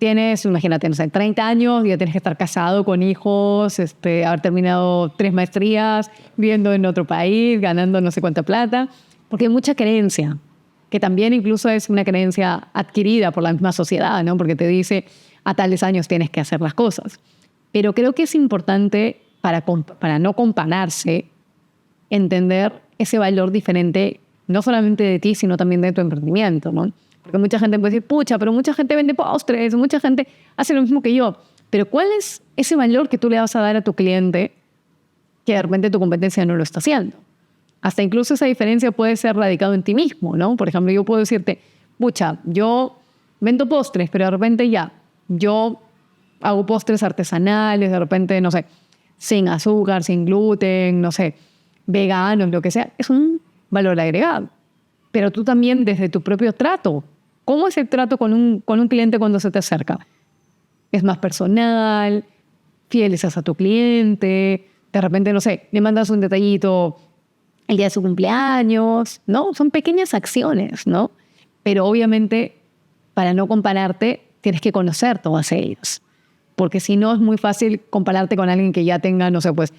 imagínate, no sé, 30 años, ya tienes que estar casado con hijos, haber terminado 3 maestrías, viviendo en otro país, ganando no sé cuánta plata, porque hay mucha creencia, que también incluso es una creencia adquirida por la misma sociedad, ¿no? Porque te dice, a tales años tienes que hacer las cosas. Pero creo que es importante, para no compararse, entender ese valor diferente, no solamente de ti, sino también de tu emprendimiento, ¿no? Porque mucha gente puede decir, pucha, pero mucha gente vende postres, mucha gente hace lo mismo que yo. Pero ¿cuál es ese valor que tú le vas a dar a tu cliente que de repente tu competencia no lo está haciendo? Hasta incluso esa diferencia puede ser radicado en ti mismo, ¿no? Por ejemplo, yo puedo decirte, pucha, yo vendo postres, pero de repente yo hago postres artesanales, de repente, no sé, sin azúcar, sin gluten, no sé, veganos, lo que sea. Es un valor agregado. Pero tú también desde tu propio trato. ¿Cómo es el trato con un cliente cuando se te acerca? Es más personal, fidelizas a tu cliente, de repente, no sé, le mandas un detallito el día de su cumpleaños, ¿no? Son pequeñas acciones, ¿no? Pero obviamente, para no compararte, tienes que conocer todas ellas. Porque si no, es muy fácil compararte con alguien que ya tenga, no sé, pues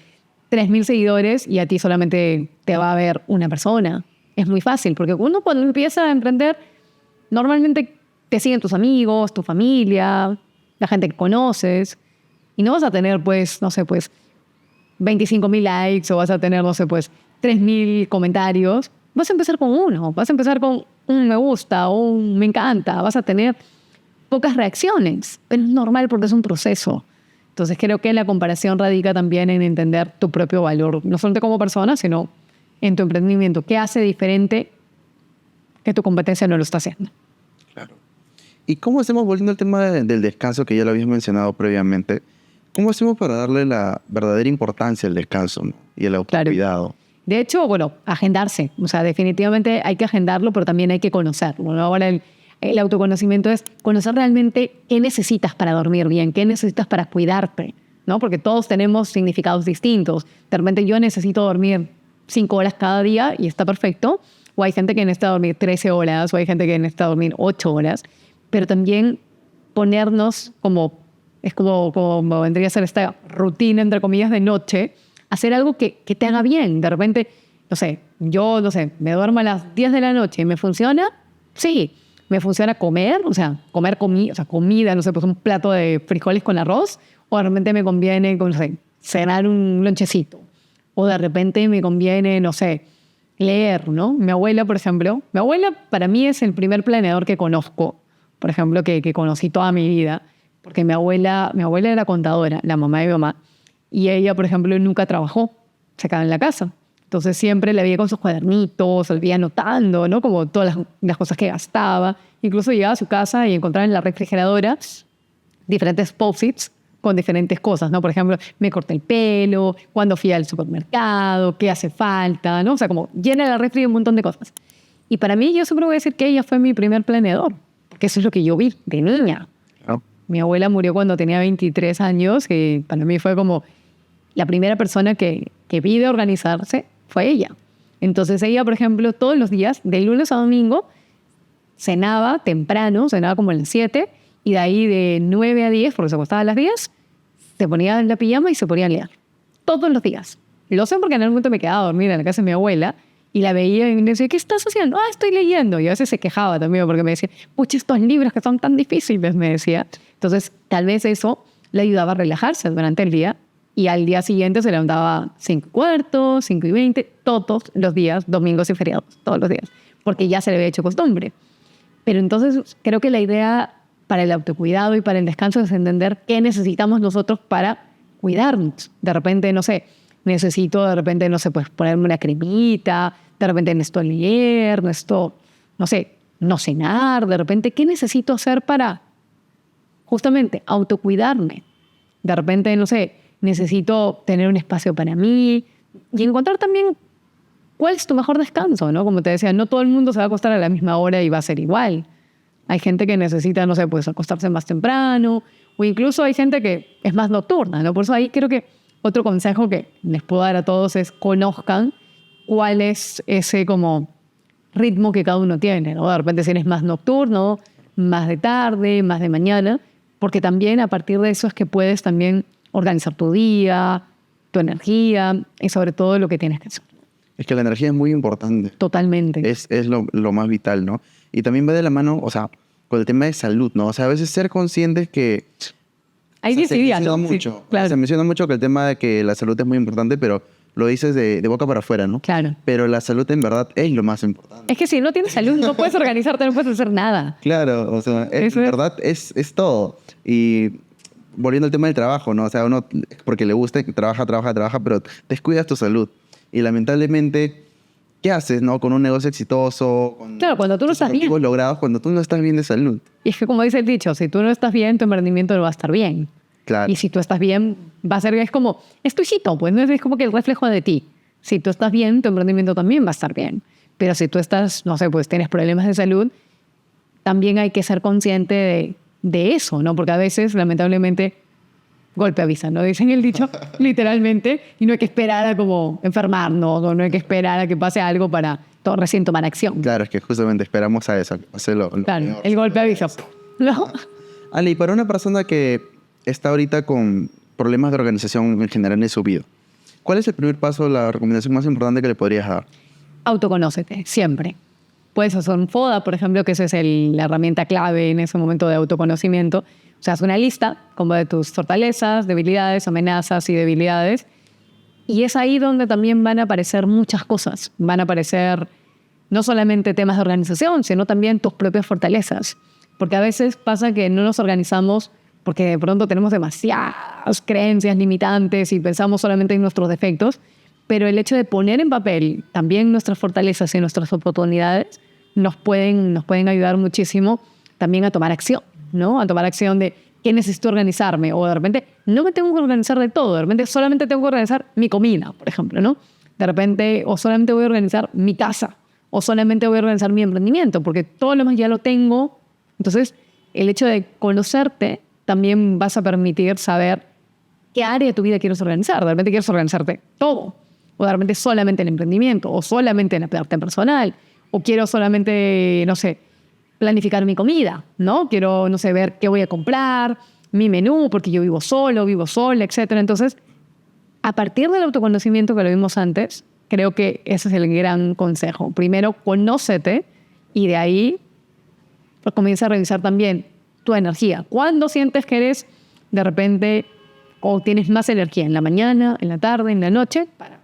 3.000 seguidores y a ti solamente te va a ver una persona. Es muy fácil, porque uno cuando empieza a emprender, normalmente te siguen tus amigos, tu familia, la gente que conoces, y no vas a tener, pues, no sé, pues, 25.000 likes o vas a tener, no sé, pues 3.000 comentarios, vas a empezar con uno, vas a empezar con un me gusta o un me encanta, vas a tener pocas reacciones, pero es normal porque es un proceso. Entonces creo que la comparación radica también en entender tu propio valor, no solamente como persona, sino en tu emprendimiento. ¿Qué hace diferente que tu competencia no lo está haciendo? Claro. ¿Y cómo hacemos, volviendo al tema del descanso que ya lo habías mencionado previamente, cómo hacemos para darle la verdadera importancia al descanso, ¿no? Y el autocuidado? Claro. De hecho, bueno, agendarse. O sea, definitivamente hay que agendarlo, pero también hay que conocerlo, ¿no? Ahora el autoconocimiento es conocer realmente qué necesitas para dormir bien, qué necesitas para cuidarte, ¿no? Porque todos tenemos significados distintos. De repente yo necesito dormir 5 horas cada día y está perfecto. O hay gente que necesita dormir 13 horas, o hay gente que necesita dormir 8 horas. Pero también ponernos como vendría a ser esta rutina, entre comillas, de noche, hacer algo que te haga bien. De repente, yo me duermo a las 10 de la noche y me funciona, sí. Me funciona comer, comer comida, pues un plato de frijoles con arroz, o de repente me conviene, cenar un lonchecito. O de repente me conviene, leer, ¿no? Mi abuela, por ejemplo, para mí es el primer planeador que conozco, por ejemplo, que conocí toda mi vida, porque mi abuela era contadora, la mamá de mi mamá, y ella, por ejemplo, nunca trabajó, se quedaba en la casa. Entonces siempre la veía con sus cuadernitos, se veía anotando, ¿no? Como todas las cosas que gastaba. Incluso llegaba a su casa y encontraba en la refrigeradora diferentes post-its con diferentes cosas, ¿no? Por ejemplo, me corté el pelo, cuando fui al supermercado, qué hace falta, ¿no? O sea, como llena la refri de un montón de cosas. Y para mí, yo siempre voy a decir que ella fue mi primer planeador, porque eso es lo que yo vi de niña. Oh. Mi abuela murió cuando tenía 23 años, que para mí fue como la primera persona que vi de organizarse, fue ella. Entonces ella, por ejemplo, todos los días, de lunes a domingo, cenaba temprano, cenaba como a las 7, y de ahí de 9 a 10, porque se acostaba a las 10, se ponía en la pijama y se ponía a leer. Todos los días. Lo sé porque en algún momento me quedaba a dormir en la casa de mi abuela y la veía y me decía, ¿qué estás haciendo? Ah, estoy leyendo. Y a veces se quejaba también porque me decía, pucha, estos libros que son tan difíciles, me decía. Entonces, tal vez eso le ayudaba a relajarse durante el día. Y al día siguiente se levantaba 5:15, 5:20, todos los días, domingos y feriados, todos los días, porque ya se le había hecho costumbre. Pero entonces creo que la idea para el autocuidado y para el descanso es entender qué necesitamos nosotros para cuidarnos. De repente, necesito, pues ponerme una cremita, de repente necesito leer, necesito, no cenar, de repente, ¿qué necesito hacer para justamente autocuidarme? De repente, necesito tener un espacio para mí y encontrar también cuál es tu mejor descanso, ¿no? Como te decía, no todo el mundo se va a acostar a la misma hora y va a ser igual. Hay gente que necesita, pues acostarse más temprano, o incluso hay gente que es más nocturna, ¿no? Por eso ahí creo que otro consejo que les puedo dar a todos es conozcan cuál es ese como ritmo que cada uno tiene, ¿no? De repente si eres más nocturno, más de tarde, más de mañana, porque también a partir de eso es que puedes también organizar tu día, tu energía y sobre todo lo que tienes que hacer. Es que la energía es muy importante. Totalmente. Es lo más vital, ¿no? Y también va de la mano, con el tema de salud, ¿no? A veces ser conscientes que... Ahí se menciona mucho. Sí, claro. Se menciona mucho que el tema de que la salud es muy importante, pero lo dices de boca para afuera, ¿no? Claro. Pero la salud en verdad es lo más importante. Es que si no tienes salud no puedes organizarte, no puedes hacer nada. Claro, en verdad es todo. Y volviendo al tema del trabajo, ¿no? Uno porque le gusta, trabaja, pero descuidas tu salud. Y lamentablemente, ¿qué haces, no? Con un negocio exitoso, con claro, cuando tú no estás bien. objetivos logrados, cuando tú no estás bien de salud. Y es que como dice el dicho, si tú no estás bien, tu emprendimiento no va a estar bien. Claro. Y si tú estás bien, va a ser, es como, es tu hijito, pues no es como que el reflejo de ti. Si tú estás bien, tu emprendimiento también va a estar bien. Pero si tú estás, pues tienes problemas de salud, también hay que ser consciente de eso, ¿no? Porque a veces, lamentablemente, golpe avisa, ¿no? Dicen el dicho, literalmente, y no hay que esperar a como enfermarnos, o no hay que esperar a que pase algo para recién tomar acción. Claro, es que justamente esperamos a eso, a hacerlo. Claro, peor. el golpe avisa, ¿no? Ale, y para una persona que está ahorita con problemas de organización en general en su vida, ¿cuál es el primer paso, la recomendación más importante que le podrías dar? Autoconócete, siempre. Puedes hacer un FODA, por ejemplo, que esa es la herramienta clave en ese momento de autoconocimiento. O sea, haz una lista como de tus fortalezas, debilidades, amenazas y debilidades Y es ahí donde también van a aparecer muchas cosas. Van a aparecer no solamente temas de organización, sino también tus propias fortalezas. Porque a veces pasa que no nos organizamos porque de pronto tenemos demasiadas creencias limitantes y pensamos solamente en nuestros defectos, pero el hecho de poner en papel también nuestras fortalezas y nuestras oportunidades nos pueden ayudar muchísimo también a tomar acción, ¿no? A tomar acción de qué necesito organizarme, o de repente no me tengo que organizar de todo, de repente solamente tengo que organizar mi comida, por ejemplo, ¿no? De repente, o solamente voy a organizar mi casa, o solamente voy a organizar mi emprendimiento, porque todo lo demás ya lo tengo. Entonces, el hecho de conocerte también vas a permitir saber qué área de tu vida quieres organizar. De repente quieres organizarte todo, o de repente solamente el emprendimiento, o solamente en la parte personal, o quiero solamente, no sé, planificar mi comida, ¿no? Quiero, no sé, ver qué voy a comprar, mi menú, porque yo vivo solo, vivo sola, etc. Entonces, a partir del autoconocimiento que lo vimos antes, creo que ese es el gran consejo. Primero, conócete y de ahí pues, comienza a revisar también tu energía. ¿Cuándo sientes que eres de repente o tienes más energía? ¿En la mañana, en la tarde, en la noche? Para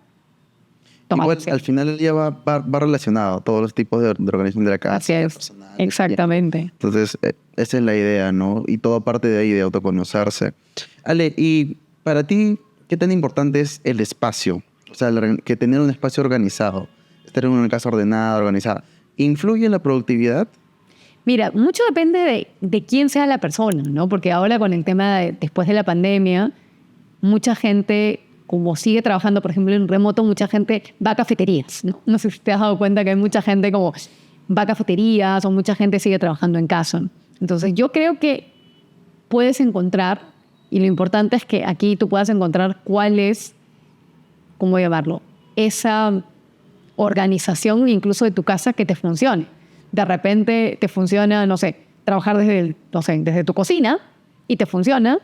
tomar Igual, acción. al final del día va relacionado todos los tipos de organización de la casa. Así es, personal, exactamente. Entonces, esa es la idea, ¿no? Y todo parte de ahí, de autoconocerse. Ale, y para ti, ¿qué tan importante es el espacio? O sea, que tener un espacio organizado, estar en una casa ordenada, organizada, ¿influye en la productividad? Mira, mucho depende de quién sea la persona, ¿no? Porque ahora con el tema después de la pandemia, mucha gente, como sigue trabajando, por ejemplo, en remoto, mucha gente va a cafeterías, ¿no? No sé si te has dado cuenta que hay mucha gente como va a cafeterías o mucha gente sigue trabajando en casa. Entonces, yo creo que puedes encontrar, y lo importante es que aquí tú puedas encontrar cuál es, ¿cómo llamarlo? Esa organización incluso de tu casa que te funcione. De repente te funciona, no sé, trabajar desde tu cocina y te funciona,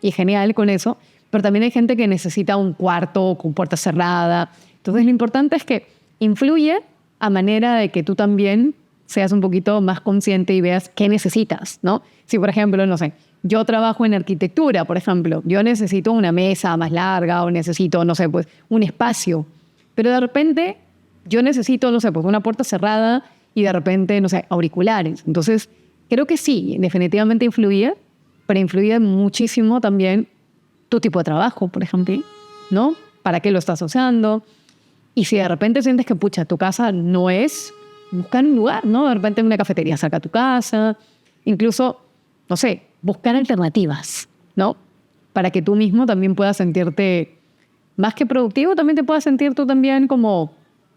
y genial con eso, pero también hay gente que necesita un cuarto con puerta cerrada. Entonces lo importante es que influye a manera de que tú también seas un poquito más consciente y veas qué necesitas, ¿no? Si, por ejemplo, no sé, yo trabajo en arquitectura, por ejemplo, yo necesito una mesa más larga o necesito, no sé, pues un espacio, pero de repente yo necesito, no sé, pues una puerta cerrada y de repente, no sé, auriculares. Entonces, creo que sí, definitivamente influye, pero influye muchísimo también tu tipo de trabajo, por ejemplo, ¿no? ¿Para qué lo estás usando? Y si de repente sientes que, pucha, tu casa no es, buscar un lugar, ¿no? De repente una cafetería cerca de tu casa, incluso, no sé, buscar alternativas, ¿no? Para que tú mismo también puedas sentirte, más que productivo, también te puedas sentir tú también como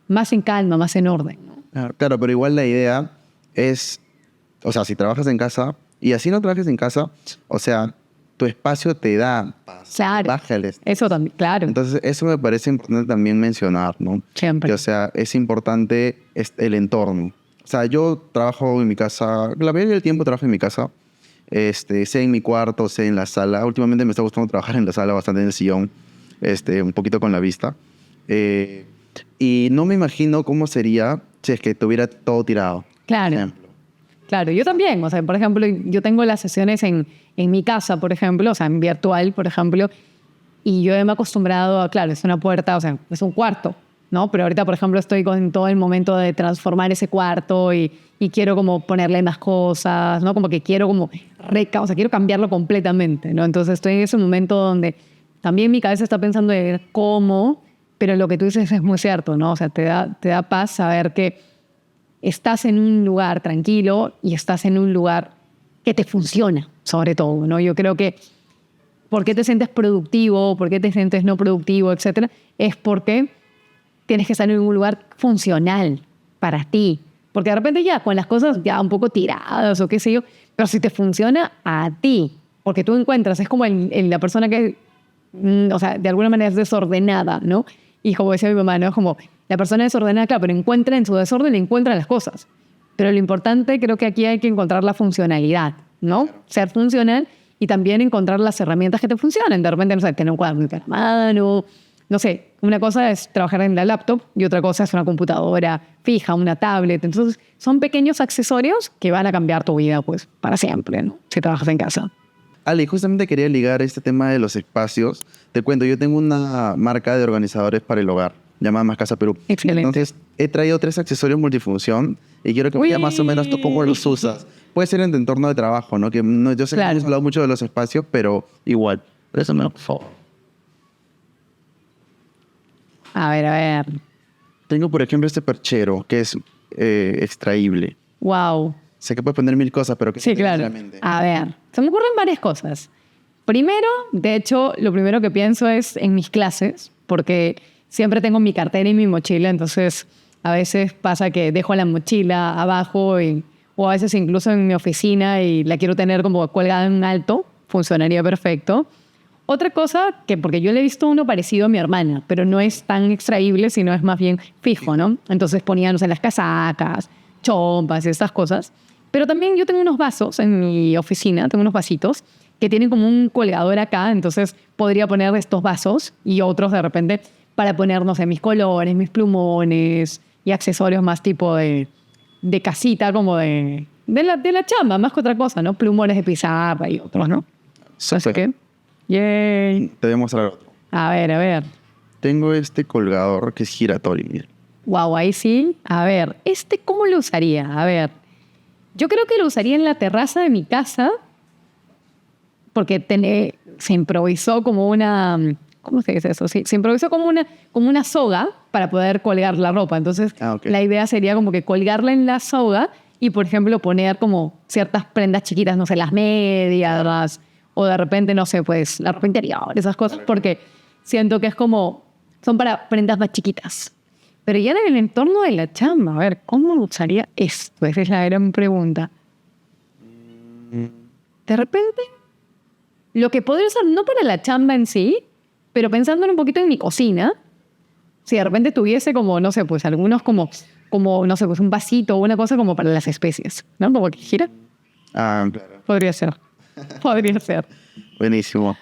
más en calma, más en orden, ¿no? Claro, pero igual la idea es, o sea, si trabajas en casa, y así no trabajes en casa, o sea, tu espacio te da paz. Claro, Bájales. eso también, claro. Entonces, eso me parece importante también mencionar, ¿no? Siempre. Que, o sea, es importante el entorno. O sea, yo trabajo en mi casa, la mayoría del tiempo trabajo en mi casa, sea en mi cuarto, sea en la sala. Últimamente me está gustando trabajar en la sala, bastante en el sillón, un poquito con la vista. Y no me imagino cómo sería si es que tuviera todo tirado. Claro. Por ejemplo. Claro, yo también. O sea, por ejemplo, yo tengo las sesiones en mi casa, por ejemplo, o sea, en virtual, por ejemplo, y yo me he acostumbrado a, claro, es una puerta, o sea, es un cuarto, ¿no? Pero ahorita, por ejemplo, estoy con todo el momento de transformar ese cuarto y quiero como ponerle más cosas, ¿no? Como que quiero como o sea, quiero cambiarlo completamente, ¿no? Entonces estoy en ese momento donde también mi cabeza está pensando en cómo, pero lo que tú dices es muy cierto, ¿no? O sea, te da paz saber que estás en un lugar tranquilo y estás en un lugar que te funciona, sobre todo, ¿no? Yo creo que por qué te sientes productivo, por qué te sientes no productivo, etcétera, es porque tienes que estar en un lugar funcional para ti. Porque de repente ya con las cosas ya un poco tiradas o qué sé yo, pero si te funciona a ti, porque tú encuentras, es como la persona que, o sea, de alguna manera es desordenada, ¿no? Y como decía mi mamá, ¿no? Es como la persona desordenada, claro, pero encuentra en su desorden, encuentra las cosas. Pero lo importante, creo que aquí hay que encontrar la funcionalidad, ¿no? Claro. Ser funcional y también encontrar las herramientas que te funcionen. De repente, no sé, tener un cuaderno a la mano, no sé, una cosa es trabajar en la laptop y otra cosa es una computadora fija, una tablet. Entonces, son pequeños accesorios que van a cambiar tu vida, pues, para siempre, ¿no? Si trabajas en casa. Ale, justamente quería ligar este tema de los espacios. Te cuento, yo tengo una marca de organizadores para el hogar llamada Más Casa Perú. Excelente. Entonces, he traído 3 accesorios multifunción y quiero que me digas más o menos tú cómo los usas. Puede ser en tu entorno de trabajo, ¿no? Que no, yo sé que hemos hablado mucho de los espacios, pero igual. Préstamelo, por favor. A ver. Tengo, por ejemplo, este perchero que es extraíble. Wow. Sé que puedes poner 1000 cosas, pero que Sí, claro. A ver, se me ocurren varias cosas. Primero, de hecho, lo primero que pienso es en mis clases, porque siempre tengo mi cartera y mi mochila, entonces a veces pasa que dejo la mochila abajo o a veces incluso en mi oficina y la quiero tener como colgada en alto, funcionaría perfecto. Otra cosa, que porque yo le he visto uno parecido a mi hermana, pero no es tan extraíble, sino es más bien fijo, ¿no? Entonces ponía, no sé, las casacas, chompas y estas cosas. Pero también yo tengo unos vasos en mi oficina, tengo unos vasitos que tienen como un colgador acá, entonces podría poner estos vasos y otros de repente para poner, no sé, mis colores, mis plumones y accesorios más tipo de casita, como de la chamba, más que otra cosa, ¿no? Plumones de pizarra y otros, ¿no? Así que, yay. Te voy a mostrar otro. A ver. Tengo este colgador que es giratorio, mira. Wow, ahí sí. A ver, ¿cómo lo usaría? A ver, yo creo que lo usaría en la terraza de mi casa porque se improvisó como una... ¿Cómo se dice eso? Sí, se improvisó como una soga para poder colgar la ropa. Entonces, la idea sería como que colgarla en la soga y, por ejemplo, poner como ciertas prendas chiquitas, no sé, las medias, o de repente, no sé, pues la ropa interior, esas cosas, porque siento que es como... Son para prendas más chiquitas. Pero ya en el entorno de la chamba, a ver, ¿cómo usaría esto? Esa es la gran pregunta. De repente, lo que podría usar no para la chamba en sí, pero pensándolo un poquito en mi cocina, si de repente tuviese como, no sé, pues algunos como no sé, pues un vasito o una cosa como para las especies, ¿no? Como que gira. Ah, claro. Podría ser. Buenísimo.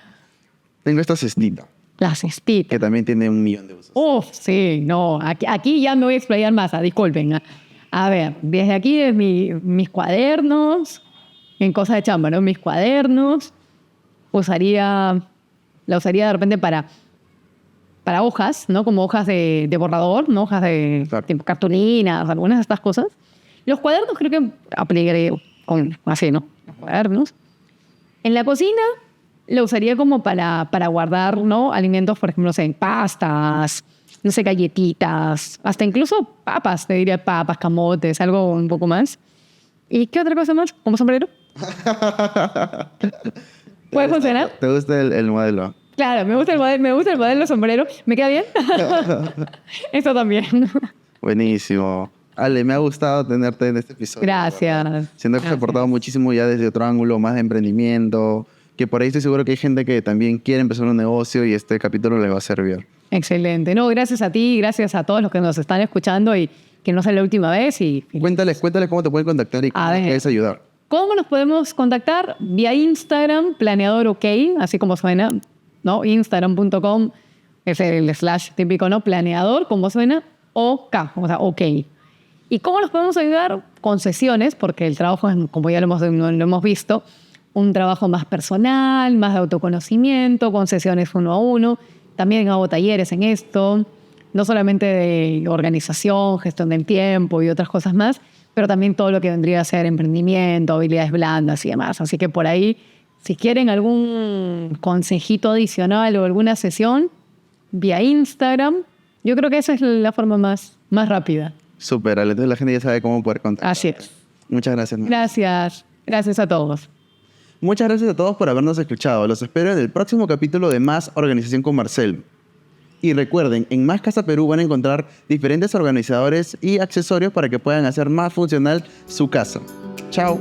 Tengo esta cestita. La cestita. Que también tiene 1.000.000 de usos. Sí, no. Aquí ya me voy a explayar más, disculpen. A ver, desde aquí es mis cuadernos, en cosas de chamba, ¿no? Mis cuadernos. La usaría de repente para hojas, ¿no? Como hojas de borrador, ¿no? Hojas de tipo cartulinas, algunas de estas cosas. Los cuadernos creo que aplicaré así, ¿no? Los cuadernos. En la cocina la usaría como para guardar, ¿no? Alimentos, por ejemplo, no sé, pastas, no sé, galletitas, hasta incluso papas, te diría papas, camotes, algo un poco más. ¿Y qué otra cosa más? ¿Como sombrero? ¿Puede funcionar? ¿Te gusta el modelo? Claro, me gusta el modelo sombrero. ¿Me queda bien? Eso también. Buenísimo. Ale, me ha gustado tenerte en este episodio. Gracias. Siento que te he aportado muchísimo ya desde otro ángulo, más de emprendimiento, que por ahí estoy seguro que hay gente que también quiere empezar un negocio y este capítulo le va a servir. Excelente. No, gracias a ti, gracias a todos los que nos están escuchando y que no sea la última vez. Cuéntales cómo te pueden contactar y cómo puedes ayudar. ¿Cómo nos podemos contactar? Vía Instagram, planeador.ok, así como suena, ¿no? Instagram.com es el / típico, ¿no? Planeador, como suena, OK, o sea, OK. ¿Y cómo nos podemos ayudar? Con sesiones, porque el trabajo es, como ya lo hemos visto, un trabajo más personal, más de autoconocimiento, con sesiones 1 a 1. También hago talleres en esto, no solamente de organización, gestión del tiempo y otras cosas más, pero también todo lo que vendría a ser emprendimiento, habilidades blandas y demás. Así que por ahí, si quieren algún consejito adicional o alguna sesión, vía Instagram, yo creo que esa es la forma más rápida. Súper, Ale. Entonces la gente ya sabe cómo poder contactar. Así es. Muchas gracias. Gracias a todos. Muchas gracias a todos por habernos escuchado. Los espero en el próximo capítulo de Más Organización con Marcelo. Y recuerden, en Más Casa Perú van a encontrar diferentes organizadores y accesorios para que puedan hacer más funcional su casa. Chao.